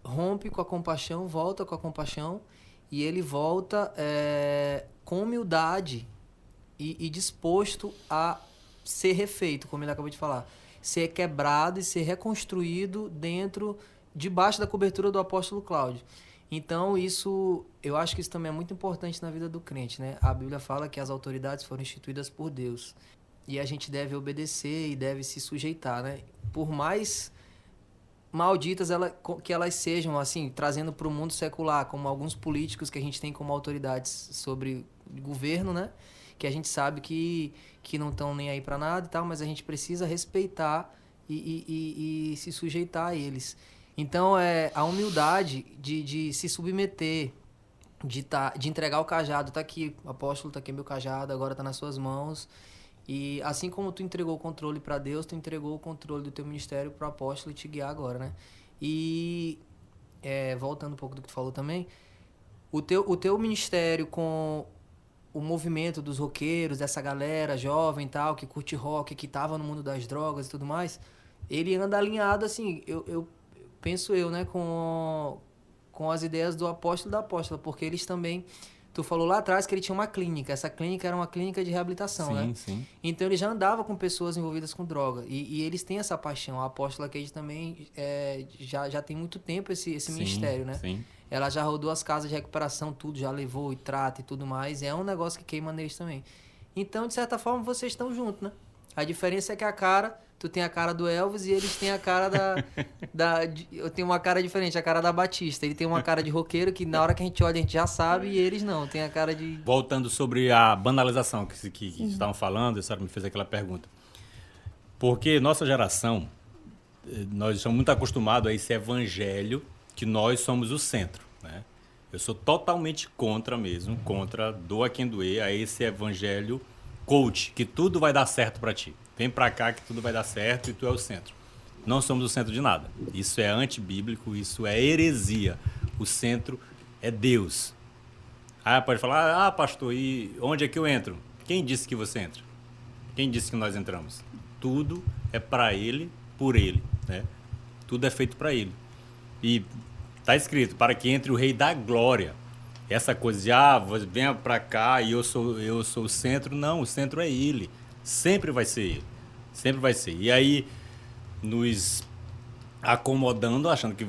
rompe com a compaixão, volta com a compaixão, e ele volta com humildade e disposto a ser refeito, como ele acabou de falar. Ser quebrado e ser reconstruído debaixo da cobertura do apóstolo Cláudio. Então, eu acho que isso também é muito importante na vida do crente, né? A Bíblia fala que as autoridades foram instituídas por Deus. E a gente deve obedecer e deve se sujeitar, né? Por mais malditas que elas sejam, assim, trazendo para o mundo secular, como alguns políticos que a gente tem como autoridades sobre governo, né? Que a gente sabe que não estão nem aí para nada e tal, mas a gente precisa respeitar e se sujeitar a eles. Então, a humildade de se submeter, de entregar o cajado. Tá aqui, apóstolo, tá aqui meu cajado, agora tá nas suas mãos. E assim como tu entregou o controle para Deus, tu entregou o controle do teu ministério para o apóstolo e te guiar agora, né? E, voltando um pouco do que tu falou também, o teu ministério com o movimento dos roqueiros, dessa galera jovem e tal, que curte rock, que tava no mundo das drogas e tudo mais, ele anda alinhado, assim, penso eu, né, com as ideias do apóstolo e da apóstola, porque eles também... Tu falou lá atrás que ele tinha uma clínica. Essa clínica era uma clínica de reabilitação, né? Sim. Então ele já andava com pessoas envolvidas com droga. E eles têm essa paixão. A apóstola Kate também já tem muito tempo esse ministério, né? Sim. Ela já rodou as casas de recuperação, tudo, já levou e trata e tudo mais. É um negócio que queima neles também. Então, de certa forma, vocês estão juntos, né? A diferença é que tu tem a cara do Elvis e eles têm a cara eu tenho uma cara diferente, a cara da Batista. Ele tem uma cara de roqueiro que na hora que a gente olha a gente já sabe, e eles não, tem a cara de... Voltando sobre a banalização que estavam falando, a senhora me fez aquela pergunta. Porque nossa geração, nós estamos muito acostumados a esse evangelho que nós somos o centro, né? Eu sou totalmente contra, doa quem doer, a esse evangelho coach, que tudo vai dar certo para ti. Vem para cá que tudo vai dar certo e tu é o centro. Não somos o centro de nada. Isso é antibíblico, isso é heresia. O centro é Deus. Pode falar, pastor, e onde é que eu entro? Quem disse que você entra? Quem disse que nós entramos? Tudo é para Ele, por Ele, né? Tudo é feito para Ele. E está escrito, para que entre o Rei da Glória. Essa coisa de, venha para cá e eu sou o centro. Não, o centro é Ele. Sempre vai ser Ele. Sempre vai ser. E aí, nos acomodando, achando que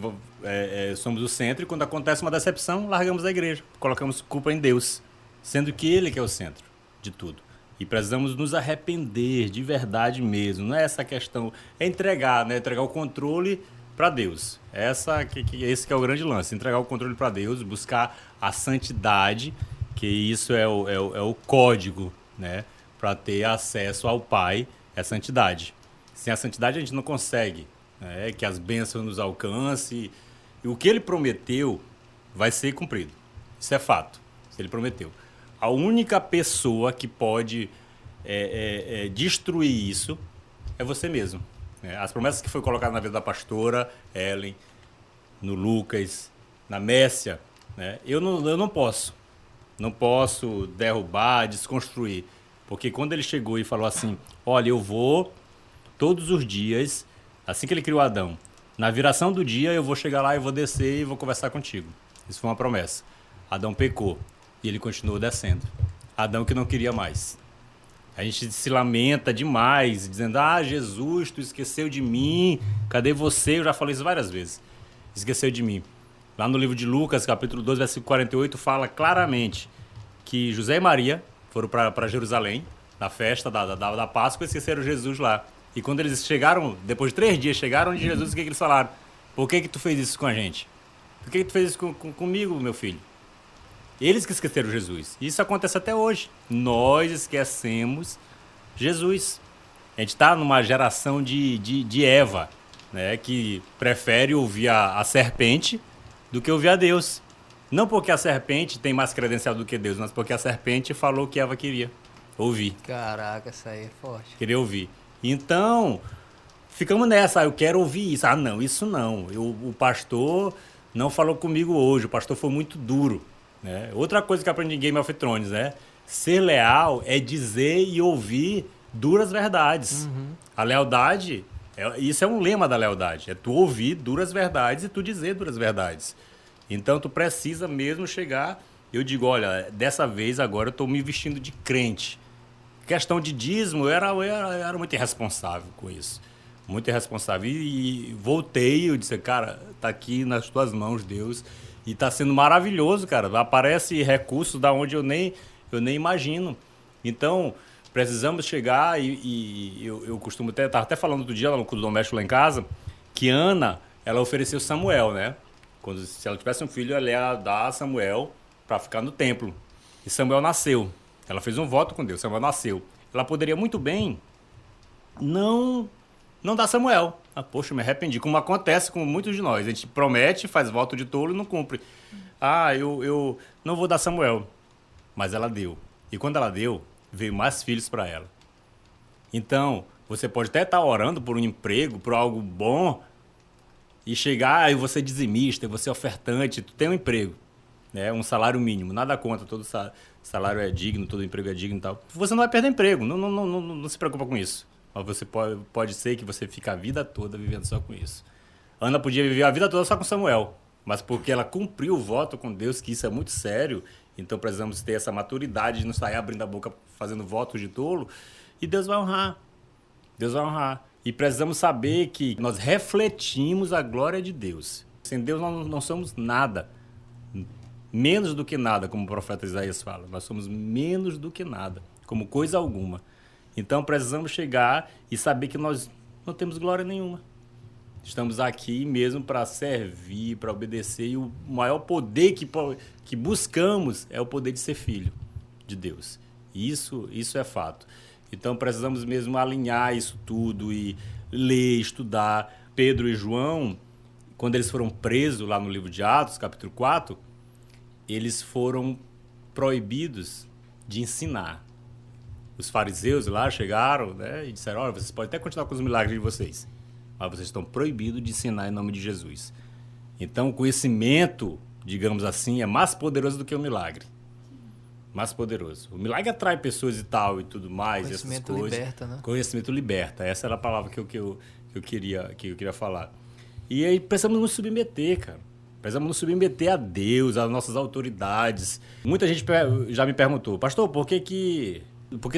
somos o centro, e quando acontece uma decepção, largamos a igreja, colocamos culpa em Deus, sendo que Ele que é o centro de tudo. E precisamos nos arrepender de verdade mesmo. Não é essa questão, é entregar, né? Entregar o controle para Deus. Esse que é o grande lance, entregar o controle para Deus, buscar a santidade, que isso é o código, né? Para ter acesso ao Pai, é a santidade. Sem a santidade a gente não consegue, né? Que as bênçãos nos alcancem. E o que Ele prometeu vai ser cumprido. Isso é fato. Ele prometeu. A única pessoa que pode destruir isso é você mesmo. As promessas que foi colocadas na vida da pastora Ellen, no Lucas, na Messia, né? Eu não posso. Não posso derrubar, desconstruir. Porque quando ele chegou e falou assim, olha, eu vou todos os dias, assim que ele criou Adão, na viração do dia eu vou chegar lá e vou descer e vou conversar contigo. Isso foi uma promessa. Adão pecou. E ele continuou descendo. Adão que não queria mais. A gente se lamenta demais, dizendo, Jesus, tu esqueceu de mim, cadê você? Eu já falei isso várias vezes. Esqueceu de mim. Lá no livro de Lucas, capítulo 12, versículo 48, fala claramente que José e Maria foram para Jerusalém, na festa da Páscoa, e esqueceram Jesus lá. E quando eles chegaram, depois de 3 dias, chegaram de Jesus, o que eles falaram? Por que tu fez isso com a gente? Por que tu fez isso comigo, meu filho? Eles que esqueceram Jesus. Isso acontece até hoje. Nós esquecemos Jesus. A gente está numa geração de Eva, né, que prefere ouvir a serpente do que ouvir a Deus. Não porque a serpente tem mais credencial do que Deus, mas porque a serpente falou o que Eva queria ouvir. Caraca, essa aí é forte. Queria ouvir. Então, ficamos nessa. Eu quero ouvir isso. Não, isso não. O pastor não falou comigo hoje. O pastor foi muito duro. Né? Outra coisa que eu aprendi em Game of Thrones, né? Ser leal é dizer e ouvir duras verdades. A lealdade, isso é um lema da lealdade, é tu ouvir duras verdades e tu dizer duras verdades. Então tu precisa mesmo chegar, eu digo, olha, dessa vez agora eu estou me vestindo de crente. Questão de dízimo, eu era muito irresponsável com isso. Muito irresponsável. E voltei, eu disse, cara, tá aqui nas tuas mãos, Deus. E tá sendo maravilhoso, cara. Aparece recursos da onde eu nem imagino. Então, precisamos chegar e eu costumo estava até falando outro dia lá no culto doméstico lá em casa, que Ana, ela ofereceu Samuel, né? Se ela tivesse um filho, ela ia dar Samuel para ficar no templo. E Samuel nasceu. Ela fez um voto com Deus, Samuel nasceu. Ela poderia muito bem não dar Samuel. Poxa, me arrependi. Como acontece com muitos de nós. A gente promete, faz voto de tolo e não cumpre. Eu não vou dar Samuel. Mas ela deu. E quando ela deu, veio mais filhos para ela. Então, você pode até estar orando por um emprego, por algo bom, e chegar, e você é dizimista, você é ofertante, tu tem um emprego, né? Um salário mínimo. Nada contra, todo salário é digno, todo emprego é digno e tal. Você não vai perder emprego, não se preocupa com isso. Mas você pode ser que você fique a vida toda vivendo só com isso. Ana podia viver a vida toda só com Samuel, mas porque ela cumpriu o voto com Deus, que isso é muito sério, então precisamos ter essa maturidade de não sair abrindo a boca fazendo votos de tolo, e Deus vai honrar. Deus vai honrar. E precisamos saber que nós refletimos a glória de Deus. Sem Deus nós não somos nada. Menos do que nada, como o profeta Isaías fala. Nós somos menos do que nada, como coisa alguma. Então precisamos chegar e saber que nós não temos glória nenhuma. Estamos aqui mesmo para servir, para obedecer. E o maior poder que buscamos é o poder de ser filho de Deus. Isso é fato. Então precisamos mesmo alinhar isso tudo e ler, estudar. Pedro e João, quando eles foram presos lá no livro de Atos, capítulo 4, eles foram proibidos de ensinar. Os fariseus lá chegaram, né, e disseram, olha, vocês podem até continuar com os milagres de vocês, mas vocês estão proibidos de ensinar em nome de Jesus. Então o conhecimento, digamos assim, é mais poderoso do que o milagre. Mais poderoso. O milagre atrai pessoas e tal e tudo mais. Conhecimento essas coisas. Liberta, né? Conhecimento liberta. Essa era a palavra que eu queria falar. E aí precisamos nos submeter, cara. Precisamos nos submeter a Deus, às nossas autoridades. Muita gente já me perguntou, pastor, por que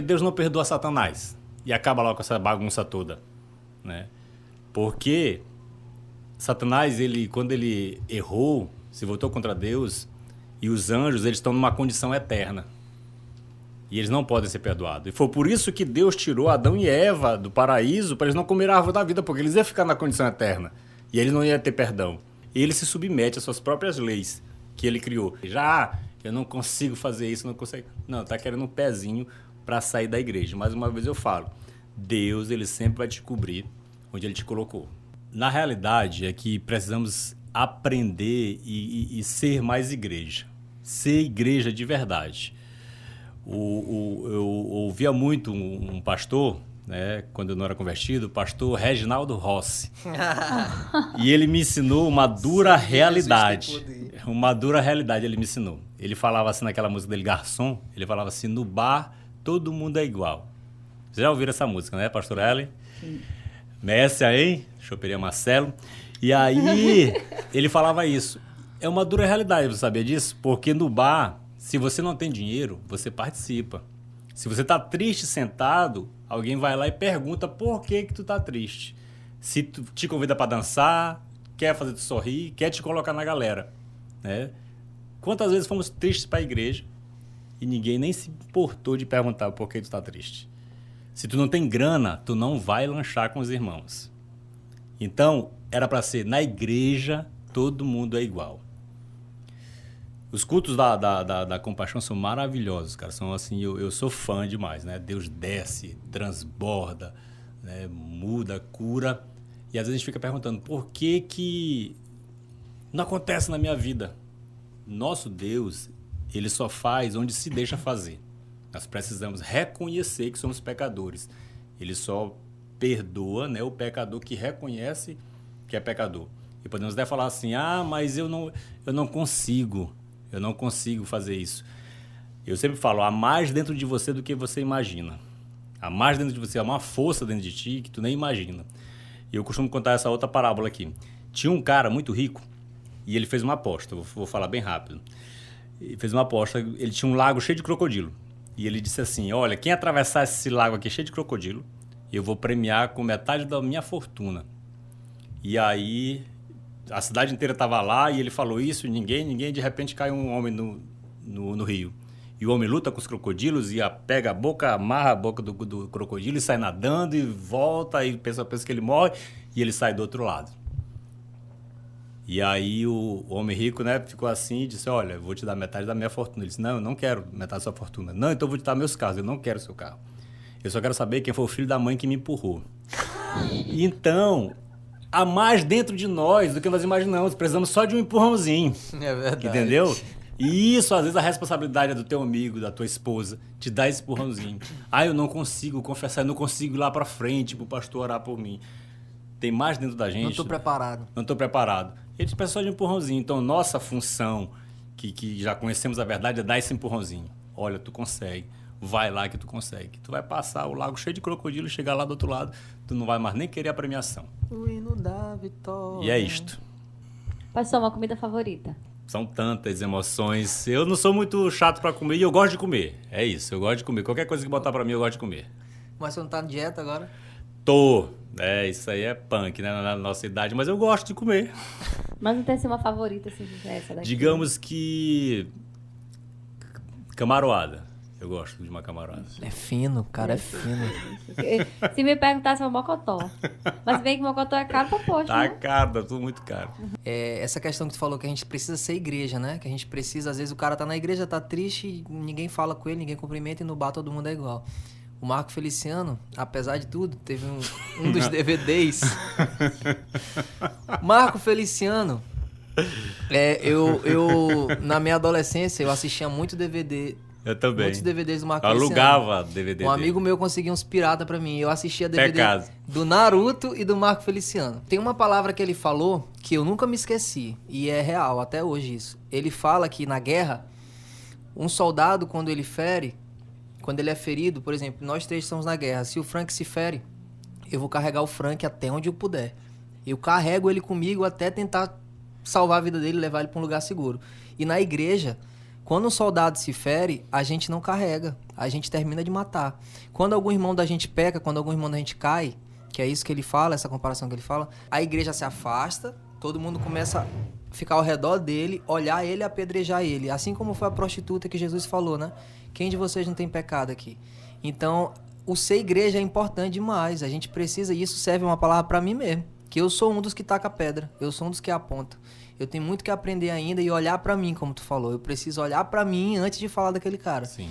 Deus não perdoa Satanás? E acaba lá com essa bagunça toda, né? Porque Satanás, quando ele errou, se voltou contra Deus, e os anjos, eles estão numa condição eterna. E eles não podem ser perdoados. E foi por isso que Deus tirou Adão e Eva do paraíso, para eles não comerem a árvore da vida, porque eles iam ficar na condição eterna. E eles não iam ter perdão. E ele se submete às suas próprias leis que ele criou. Eu não consigo fazer isso, não consigo. Não, tá querendo um pezinho para sair da igreja. Mais uma vez eu falo, Deus, ele sempre vai te cobrir onde ele te colocou. Na realidade, é que precisamos aprender e ser mais igreja. Ser igreja de verdade. Eu ouvia muito um pastor, né, quando eu não era convertido, o pastor Reginaldo Rossi. E ele me ensinou uma dura realidade. Uma dura realidade ele me ensinou. Ele falava assim naquela música dele, Garçom, ele falava assim, no bar todo mundo é igual. Vocês já ouviram essa música, né, pastor Ellen? Sim. Messi aí, Choperia Marcelo. E aí, ele falava isso. É uma dura realidade, você sabia disso? Porque no bar, se você não tem dinheiro, você participa. Se você tá triste sentado, alguém vai lá e pergunta por que tu tá triste. Se tu te convida para dançar, quer fazer tu sorrir, quer te colocar na galera, né? Quantas vezes fomos tristes para a igreja e ninguém nem se importou de perguntar por que tu tá triste? Se tu não tem grana, tu não vai lanchar com os irmãos. Então, era para ser na igreja, todo mundo é igual. Os cultos da compaixão são maravilhosos, cara. São assim, eu sou fã demais, né? Deus desce, transborda, né? Muda, cura. E às vezes a gente fica perguntando, por que não acontece na minha vida? Nosso Deus, ele só faz onde se deixa fazer. Nós precisamos reconhecer que somos pecadores. Ele só perdoa, né, o pecador que reconhece que é pecador. E podemos até falar assim, mas eu não consigo fazer isso. Eu sempre falo, há mais dentro de você do que você imagina. Há mais dentro de você, há uma força dentro de ti que tu nem imagina. E eu costumo contar essa outra parábola aqui. Tinha um cara muito rico e ele fez uma aposta, vou falar bem rápido. Ele fez uma aposta, ele tinha um lago cheio de crocodilo. E ele disse assim, olha, quem atravessar esse lago aqui cheio de crocodilo, eu vou premiar com metade da minha fortuna. E aí, a cidade inteira estava lá e ele falou isso, ninguém, de repente cai um homem no rio. E o homem luta com os crocodilos e pega a boca, amarra a boca do crocodilo e sai nadando e volta e pensa que ele morre e ele sai do outro lado. E aí o homem rico, né, ficou assim e disse, olha, eu vou te dar metade da minha fortuna. Ele disse, não, eu não quero metade da sua fortuna. Não, então eu vou te dar meus carros, eu não quero seu carro. Eu só quero saber quem foi o filho da mãe que me empurrou. Então, há mais dentro de nós do que nós imaginamos. Precisamos só de um empurrãozinho. É verdade. Entendeu? E isso, às vezes, a responsabilidade é do teu amigo, da tua esposa, te dar esse empurrãozinho. Eu não consigo confessar, eu não consigo ir lá pra frente pro pastor orar por mim. Tem mais dentro da gente. Não estou preparado. Ele te precisa só de um empurrãozinho. Então, nossa função, que já conhecemos a verdade, é dar esse empurrãozinho. Olha, tu consegue. Vai lá que tu consegue. Tu vai passar o lago cheio de crocodilo, chegar lá do outro lado, tu não vai mais nem querer a premiação. O hino da vitória. E é isto. Pastor, uma comida favorita? São tantas emoções. Eu não sou muito chato para comer e eu gosto de comer. É isso, eu gosto de comer. Qualquer coisa que botar para mim, eu gosto de comer. Mas você não tá na dieta agora? Tô. Isso aí é punk, né, na nossa idade, mas eu gosto de comer. Mas não tem assim uma favorita, assim, essa daqui? Digamos que camaroada. Eu gosto de uma camaroada. É fino, o cara é fino. Se me perguntasse, é um mocotó. Mas bem que mocotó é caro pra posto, tá, né? Caro, tá tudo muito caro. Essa questão que tu falou, que a gente precisa ser igreja, né? Que a gente precisa, às vezes o cara tá na igreja, tá triste, ninguém fala com ele, ninguém cumprimenta e no bar todo mundo é igual. O Marco Feliciano, apesar de tudo, teve um dos DVDs. Marco Feliciano, eu na minha adolescência, eu assistia muito DVD. Eu também. Muitos DVDs do Marco Feliciano. Alugava DVD. Um amigo meu conseguia uns pirata pra mim. Eu assistia DVD do Naruto e do Marco Feliciano. Tem uma palavra que ele falou que eu nunca me esqueci. E é real, até hoje isso. Ele fala que na guerra, um soldado, quando ele é ferido, por exemplo, nós três estamos na guerra. Se o Frank se fere, eu vou carregar o Frank até onde eu puder. Eu carrego ele comigo até tentar salvar a vida dele e levar ele pra um lugar seguro. E na igreja, quando um soldado se fere, a gente não carrega. A gente termina de matar. Quando algum irmão da gente peca, quando algum irmão da gente cai, que é isso que ele fala, essa comparação que ele fala, a igreja se afasta, todo mundo começa a ficar ao redor dele, olhar ele e apedrejar ele. Assim como foi a prostituta que Jesus falou, né? Quem de vocês não tem pecado aqui? Então, o ser igreja é importante demais. A gente precisa, e isso serve uma palavra para mim mesmo, que eu sou um dos que taca pedra, eu sou um dos que aponta. Eu tenho muito que aprender ainda e olhar para mim, como tu falou. Eu preciso olhar para mim antes de falar daquele cara. Sim.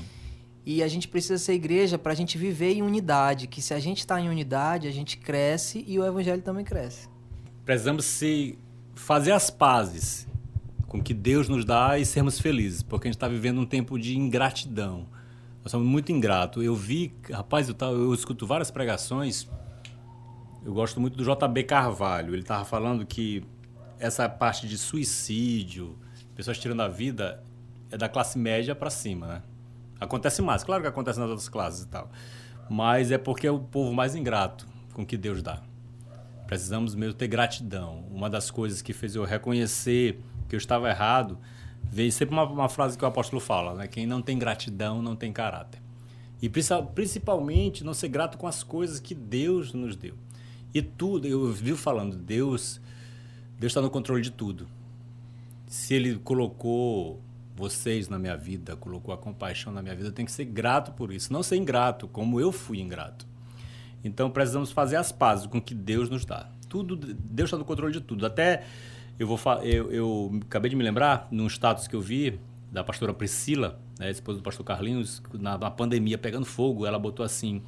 E a gente precisa ser igreja para a gente viver em unidade, que se a gente está em unidade, a gente cresce e o evangelho também cresce. Precisamos fazer as pazes com o que Deus nos dá e sermos felizes, porque a gente está vivendo um tempo de ingratidão. Nós somos muito ingratos. Eu escuto várias pregações, eu gosto muito do J.B. Carvalho. Ele estava falando que essa parte de suicídio, pessoas tirando a vida, é da classe média para cima, né? Acontece mais, claro que acontece nas outras classes e tal, mas é porque é o povo mais ingrato com o que Deus dá. Precisamos mesmo ter gratidão. Uma das coisas que fez eu reconhecer que eu estava errado, veio sempre uma frase que o apóstolo fala, né? Quem não tem gratidão não tem caráter. E principalmente não ser grato com as coisas que Deus nos deu. E tudo, eu vivo falando, Deus está no controle de tudo. Se Ele colocou vocês na minha vida, colocou a compaixão na minha vida, eu tenho que ser grato por isso, não ser ingrato, como eu fui ingrato. Então, precisamos fazer as pazes com o que Deus nos dá. Tudo, Deus está no controle de tudo. Até, eu acabei de me lembrar, num status que eu vi, da pastora Priscila, né, esposa do pastor Carlinhos, na pandemia pegando fogo, ela botou assim: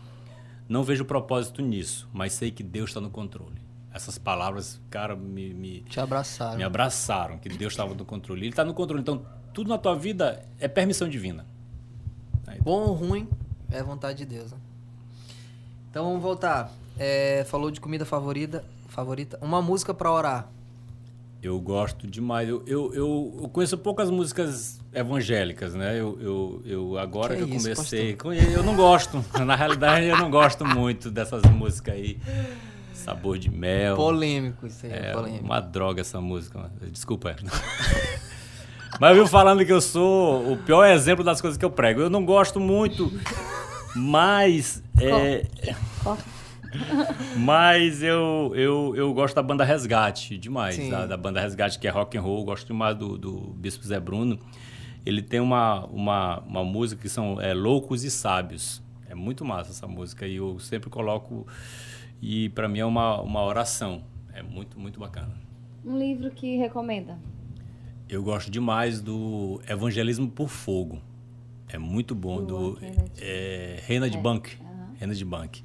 não vejo propósito nisso, mas sei que Deus está no controle. Essas palavras, cara, te abraçaram. Me abraçaram, que Deus estava no controle. Ele está no controle. Então, tudo na tua vida é permissão divina. Bom ou ruim, é vontade de Deus. Né? Então, vamos voltar. Falou de comida favorita. Uma música para orar. Eu gosto demais. Eu conheço poucas músicas evangélicas, né? Agora que eu comecei... Eu não gosto. Na realidade, eu não gosto muito dessas músicas aí. Sabor de mel. Polêmico isso aí. É polêmico. Uma droga essa música. Desculpa. Mas eu vivo falando que eu sou o pior exemplo das coisas que eu prego. Eu não gosto muito, mas... Mas eu gosto da banda Resgate demais. Da banda Resgate, que é rock and roll. Eu gosto demais do Bispo Zé Bruno. Ele tem uma música que são Loucos e Sábios. É muito massa essa música. E eu sempre coloco... E para mim é uma oração. É muito, muito bacana. Um livro que recomenda? Eu gosto demais do Evangelismo por Fogo. É muito bom. Do Reinhard Bonnke. Reinhard Bonnke.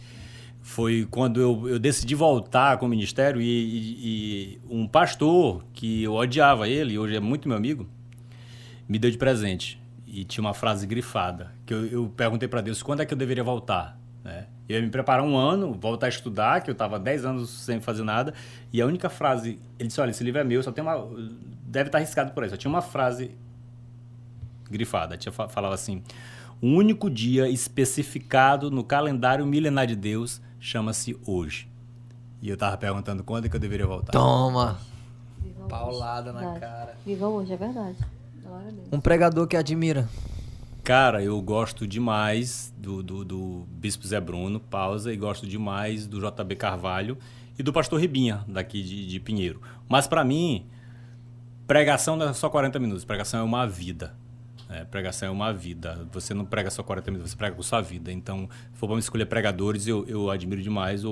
Foi quando eu decidi voltar com o ministério e um pastor que eu odiava ele, e hoje é muito meu amigo, me deu de presente. E tinha uma frase grifada, que eu perguntei para Deus quando é que eu deveria voltar. Né? Eu ia me preparar um ano, voltar a estudar, que eu estava 10 anos sem fazer nada, e a única frase... Ele disse, olha, esse livro é meu, só tem uma... Deve estar arriscado por aí. Só tinha uma frase grifada. Falava assim: o único dia especificado no calendário milenar de Deus chama-se hoje. E eu estava perguntando quando é que eu deveria voltar. Toma! Viva Paulada hoje. na Verdade. cara. Viva hoje, é verdade. Glória a Deus. Um pregador que admira. Cara, eu gosto demais do Bispo Zé Bruno, pausa, e gosto demais do J.B. Carvalho e do pastor Ribinha, daqui de Pinheiro. Mas para mim, pregação não é só 40 minutos, pregação é uma vida. Pregação é uma vida. Você não prega só 40 minutos, você prega com sua vida. Então, se for para me escolher pregadores, eu admiro demais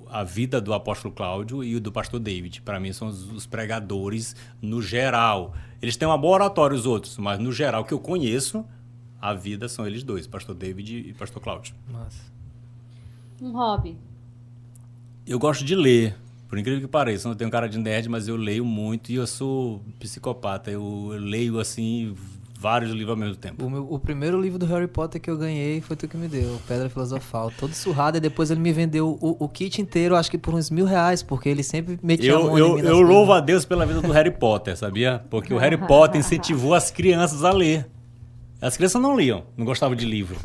a vida do apóstolo Cláudio e do pastor David. Para mim, são os pregadores no geral. Eles têm uma boa oratória, os outros, mas no geral, que eu conheço, a vida são eles dois, pastor David e pastor Cláudio. Nossa. Um hobby? Eu gosto de ler. Por incrível que pareça, eu não tenho cara de nerd, mas eu leio muito e eu sou psicopata. Eu leio, assim, vários livros ao mesmo tempo. O primeiro livro do Harry Potter que eu ganhei foi tu que me deu, Pedra Filosofal. Todo surrado, e depois ele me vendeu o kit inteiro, acho que por uns R$1.000, porque ele sempre metia a mão em mim. Eu louvo a Deus pela vida do Harry Potter, sabia? Porque o Harry Potter incentivou as crianças a ler. As crianças não liam, não gostavam de livro.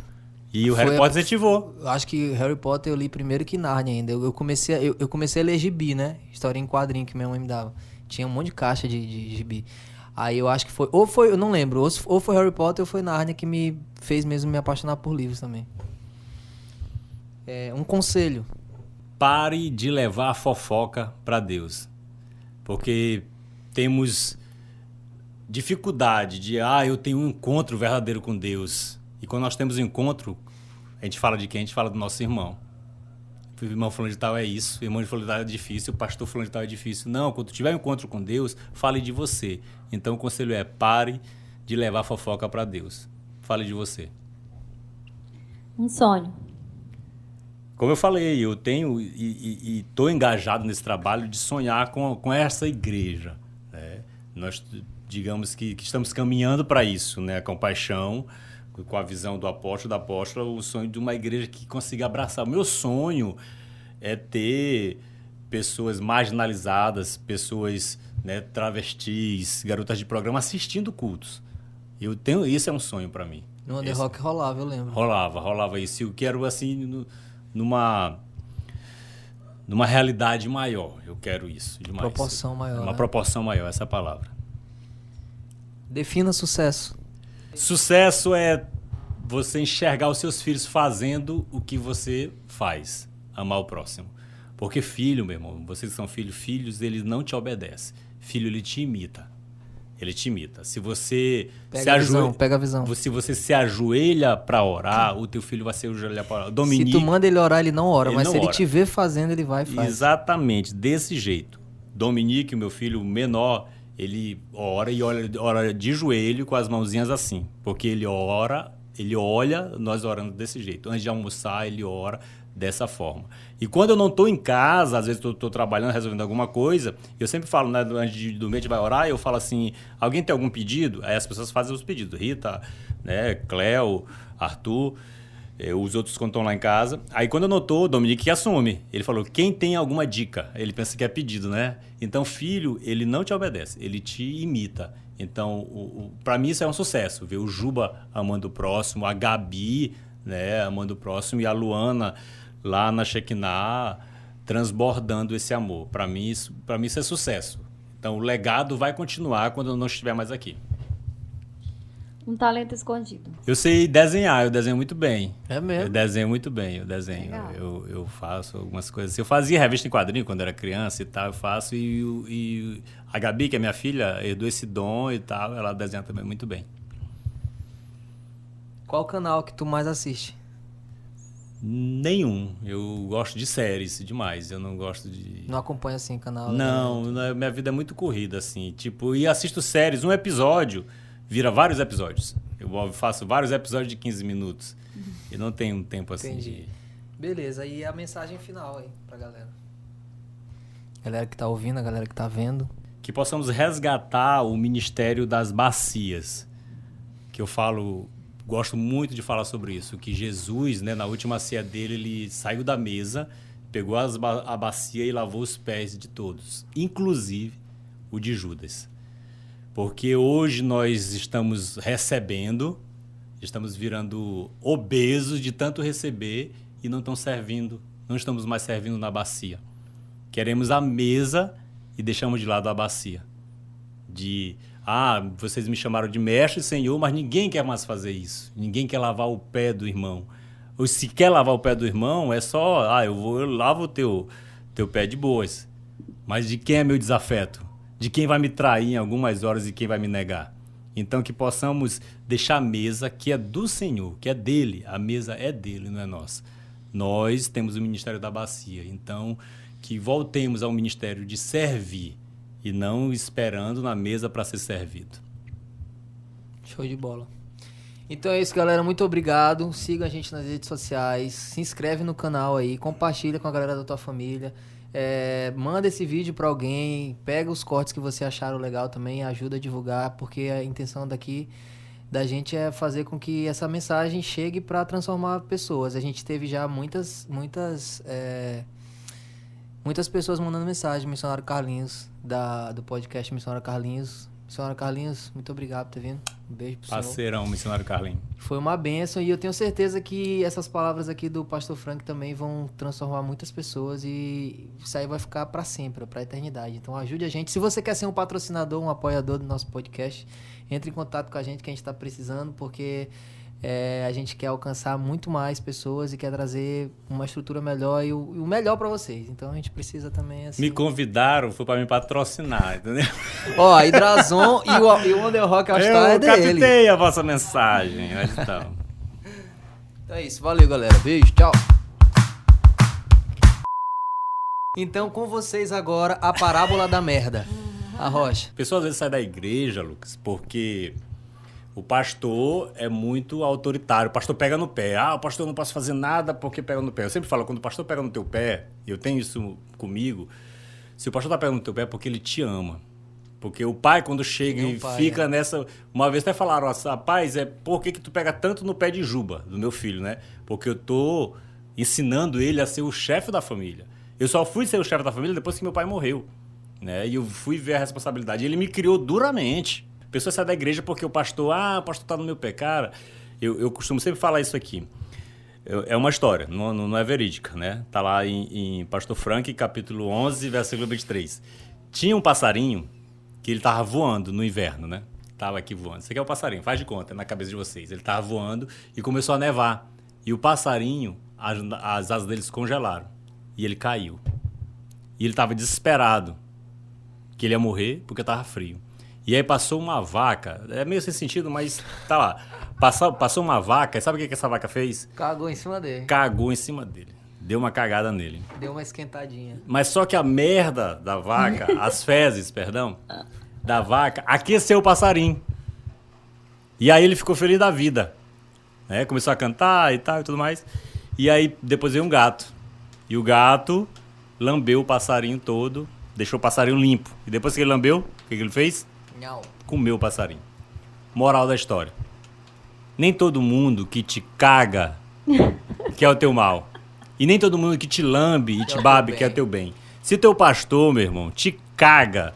E o Harry Potter incentivou. Acho que Harry Potter eu li primeiro que Narnia ainda. Eu comecei a ler gibi, né? História em quadrinho que minha mãe me dava. Tinha um monte de caixa de gibi. Aí eu acho que eu não lembro, ou foi Harry Potter ou foi Narnia que me fez mesmo me apaixonar por livros também. Um conselho pare de levar a fofoca para Deus. Porque temos dificuldade de, eu tenho um encontro verdadeiro com Deus. E quando nós temos um encontro, a gente fala de quem? A gente fala do nosso irmão. O irmão fulano de tal é isso, o irmão fulano de tal é difícil, o pastor fulano de tal é difícil. Não, quando tiver um encontro com Deus, fale de você. Então o conselho é, pare de levar a fofoca para Deus. Fale de você. Um sonho. Como eu falei, eu tenho e estou engajado nesse trabalho de sonhar com essa igreja. Né? Nós, digamos que estamos caminhando para isso, né? Com paixão, com a visão do apóstolo, da apóstola, o sonho de uma igreja que consiga abraçar. O meu sonho é ter pessoas marginalizadas, pessoas, né, travestis, garotas de programa assistindo cultos. Isso é um sonho para mim. No Under Rock rolava, eu lembro. Rolava isso. Eu quero, assim, numa realidade maior. Eu quero isso demais. Proporção maior. Uma proporção maior, essa é a palavra. Defina sucesso. Sucesso é você enxergar os seus filhos fazendo o que você faz. Amar o próximo. Porque filho, meu irmão, vocês que são filhos, eles não te obedecem. Filho, ele te imita. Ele te imita. Se você pega a visão. Se você se ajoelha para orar, o teu filho vai se ajoelhar para orar. Dominique, se tu manda ele orar, ele não ora. Mas se ele ora. te vê fazendo, ele vai e faz. Exatamente, desse jeito. Dominique, o meu filho menor, ele ora e ora de joelho com as mãozinhas assim. Porque ele ora, ele olha, nós orando desse jeito. Antes de almoçar, ele ora dessa forma. E quando eu não estou em casa, às vezes estou trabalhando, resolvendo alguma coisa, eu sempre falo, né, antes de dormir, a gente vai orar, eu falo assim, alguém tem algum pedido? Aí as pessoas fazem os pedidos. Rita, né, Cléo, Arthur, os outros quando estão lá em casa. Aí quando eu não estou, Dominique que assume. Ele falou, quem tem alguma dica? Ele pensa que é pedido, né? Então, filho, ele não te obedece, ele te imita. Então, para mim isso é um sucesso, ver o Juba amando o próximo, a Gabi, né, amando o próximo, e a Luana lá na Shekinah transbordando esse amor. Para mim isso é sucesso. Então o legado vai continuar quando eu não estiver mais aqui. Um talento escondido. Eu sei desenhar, eu desenho muito bem. É mesmo? Eu desenho muito bem, eu faço algumas coisas. Eu fazia revista em quadrinho quando era criança e tal, eu faço. E a Gabi, que é minha filha, herdou esse dom e tal, ela desenha também muito bem. Qual canal que tu mais assiste? Nenhum. Eu gosto de séries demais. Eu não gosto de... Não acompanha assim canal? Não, minha vida é muito corrida, assim. Tipo, e assisto séries. Um episódio vira vários episódios. Eu faço vários episódios de 15 minutos. E não tenho um tempo assim. Entendi. Beleza, e a mensagem final aí pra galera? Galera que tá ouvindo, a galera que tá vendo. Que possamos resgatar o ministério das bacias. Que eu falo... Gosto muito de falar sobre isso, que Jesus, né, na última ceia dele, ele saiu da mesa, pegou a bacia e lavou os pés de todos, inclusive o de Judas. Porque hoje nós estamos recebendo, estamos virando obesos de tanto receber e não estamos mais servindo na bacia. Queremos a mesa e deixamos de lado a bacia. Vocês me chamaram de mestre e senhor, mas ninguém quer mais fazer isso. Ninguém quer lavar o pé do irmão. Ou se quer lavar o pé do irmão, é só, eu lavo o teu pé de boas. Mas de quem é meu desafeto? De quem vai me trair em algumas horas e quem vai me negar? Então que possamos deixar a mesa que é do Senhor, que é dele. A mesa é dele, não é nossa. Nós temos o ministério da bacia. Então que voltemos ao ministério de servir. E não esperando na mesa para ser servido. Show de bola. Então é isso, galera. Muito obrigado. Siga a gente nas redes sociais. Se inscreve no canal aí. Compartilha com a galera da tua família. Manda esse vídeo para alguém. Pega os cortes que você acharam legal também. Ajuda a divulgar. Porque a intenção daqui da gente é fazer com que essa mensagem chegue para transformar pessoas. A gente teve já muitas pessoas mandando mensagem, Missionário Carlinhos, do podcast Missionário Carlinhos. Missionário Carlinhos, muito obrigado por ter vindo. Um beijo pro senhor. Parceirão, Missionário Carlinhos. Foi uma bênção e eu tenho certeza que essas palavras aqui do Pastor Frank também vão transformar muitas pessoas e isso aí vai ficar para sempre, para a eternidade. Então ajude a gente. Se você quer ser um patrocinador, um apoiador do nosso podcast, entre em contato com a gente que a gente está precisando, porque a gente quer alcançar muito mais pessoas e quer trazer uma estrutura melhor e o melhor para vocês. Então a gente precisa também assim... Me convidaram, foi para me patrocinar, entendeu? Ó, a Hidrazon e o Under Rock All Star é dele. Eu captei a vossa mensagem, mas então. Então é isso, valeu galera, beijo, tchau. Então com vocês agora a parábola da merda. A Rocha. A pessoa às vezes sai da igreja, Lucas, porque o pastor é muito autoritário. O pastor pega no pé. O pastor não posso fazer nada porque pega no pé. Eu sempre falo, quando o pastor pega no teu pé, eu tenho isso comigo, se o pastor tá pegando no teu pé é porque ele te ama. Porque o pai, quando chega e fica nessa... Uma vez até falaram, rapaz, por que tu pega tanto no pé de Juba, do meu filho, né? Porque eu tô ensinando ele a ser o chefe da família. Eu só fui ser o chefe da família depois que meu pai morreu, né? E eu fui ver a responsabilidade. Ele me criou duramente. A pessoa sai da igreja porque o pastor tá no meu pé. Cara, eu costumo sempre falar isso aqui. É uma história, não é verídica, né? Tá lá em Pastor Frank, capítulo 11, versículo 23. Tinha um passarinho que ele tava voando no inverno, né? Tava aqui voando. Isso aqui é o passarinho, faz de conta, na cabeça de vocês. Ele tava voando e começou a nevar. E o passarinho, as asas dele se congelaram. E ele caiu. E ele tava desesperado que ele ia morrer porque tava frio. E aí passou uma vaca, é meio sem sentido, mas tá lá. Passou uma vaca, e sabe o que essa vaca fez? Cagou em cima dele. Cagou em cima dele. Deu uma cagada nele. Deu uma esquentadinha. Mas só que a merda da vaca, as fezes, perdão, da vaca, aqueceu o passarinho. E aí ele ficou feliz da vida. Né? Começou a cantar e tal e tudo mais. E aí depois veio um gato. E o gato lambeu o passarinho todo, deixou o passarinho limpo. E depois que ele lambeu, o que ele fez? Não. Comeu o passarinho. Moral da história. Nem todo mundo que te caga quer o teu mal. E nem todo mundo que te lambe e te babe quer o teu bem. Se teu pastor, meu irmão, te caga,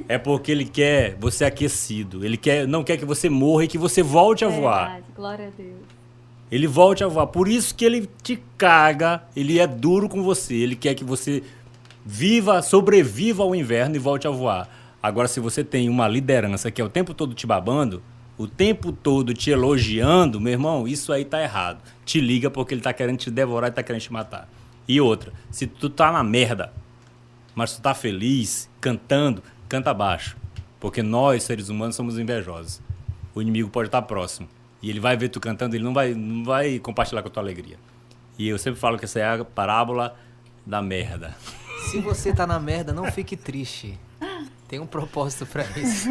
é porque ele quer você aquecido. Ele não quer que você morra e que você volte a voar. Glória a Deus. Ele volte a voar. Por isso que ele te caga, ele é duro com você. Ele quer que você sobreviva ao inverno e volte a voar. Agora, se você tem uma liderança que é o tempo todo te babando, o tempo todo te elogiando, meu irmão, isso aí tá errado. Te liga porque ele tá querendo te devorar e tá querendo te matar. E outra, se tu tá na merda, mas tu tá feliz, cantando, canta baixo. Porque nós, seres humanos, somos invejosos. O inimigo pode estar próximo. E ele vai ver tu cantando, ele não vai compartilhar com a tua alegria. E eu sempre falo que essa é a parábola da merda. Se você tá na merda, não fique triste. Tem um propósito pra isso.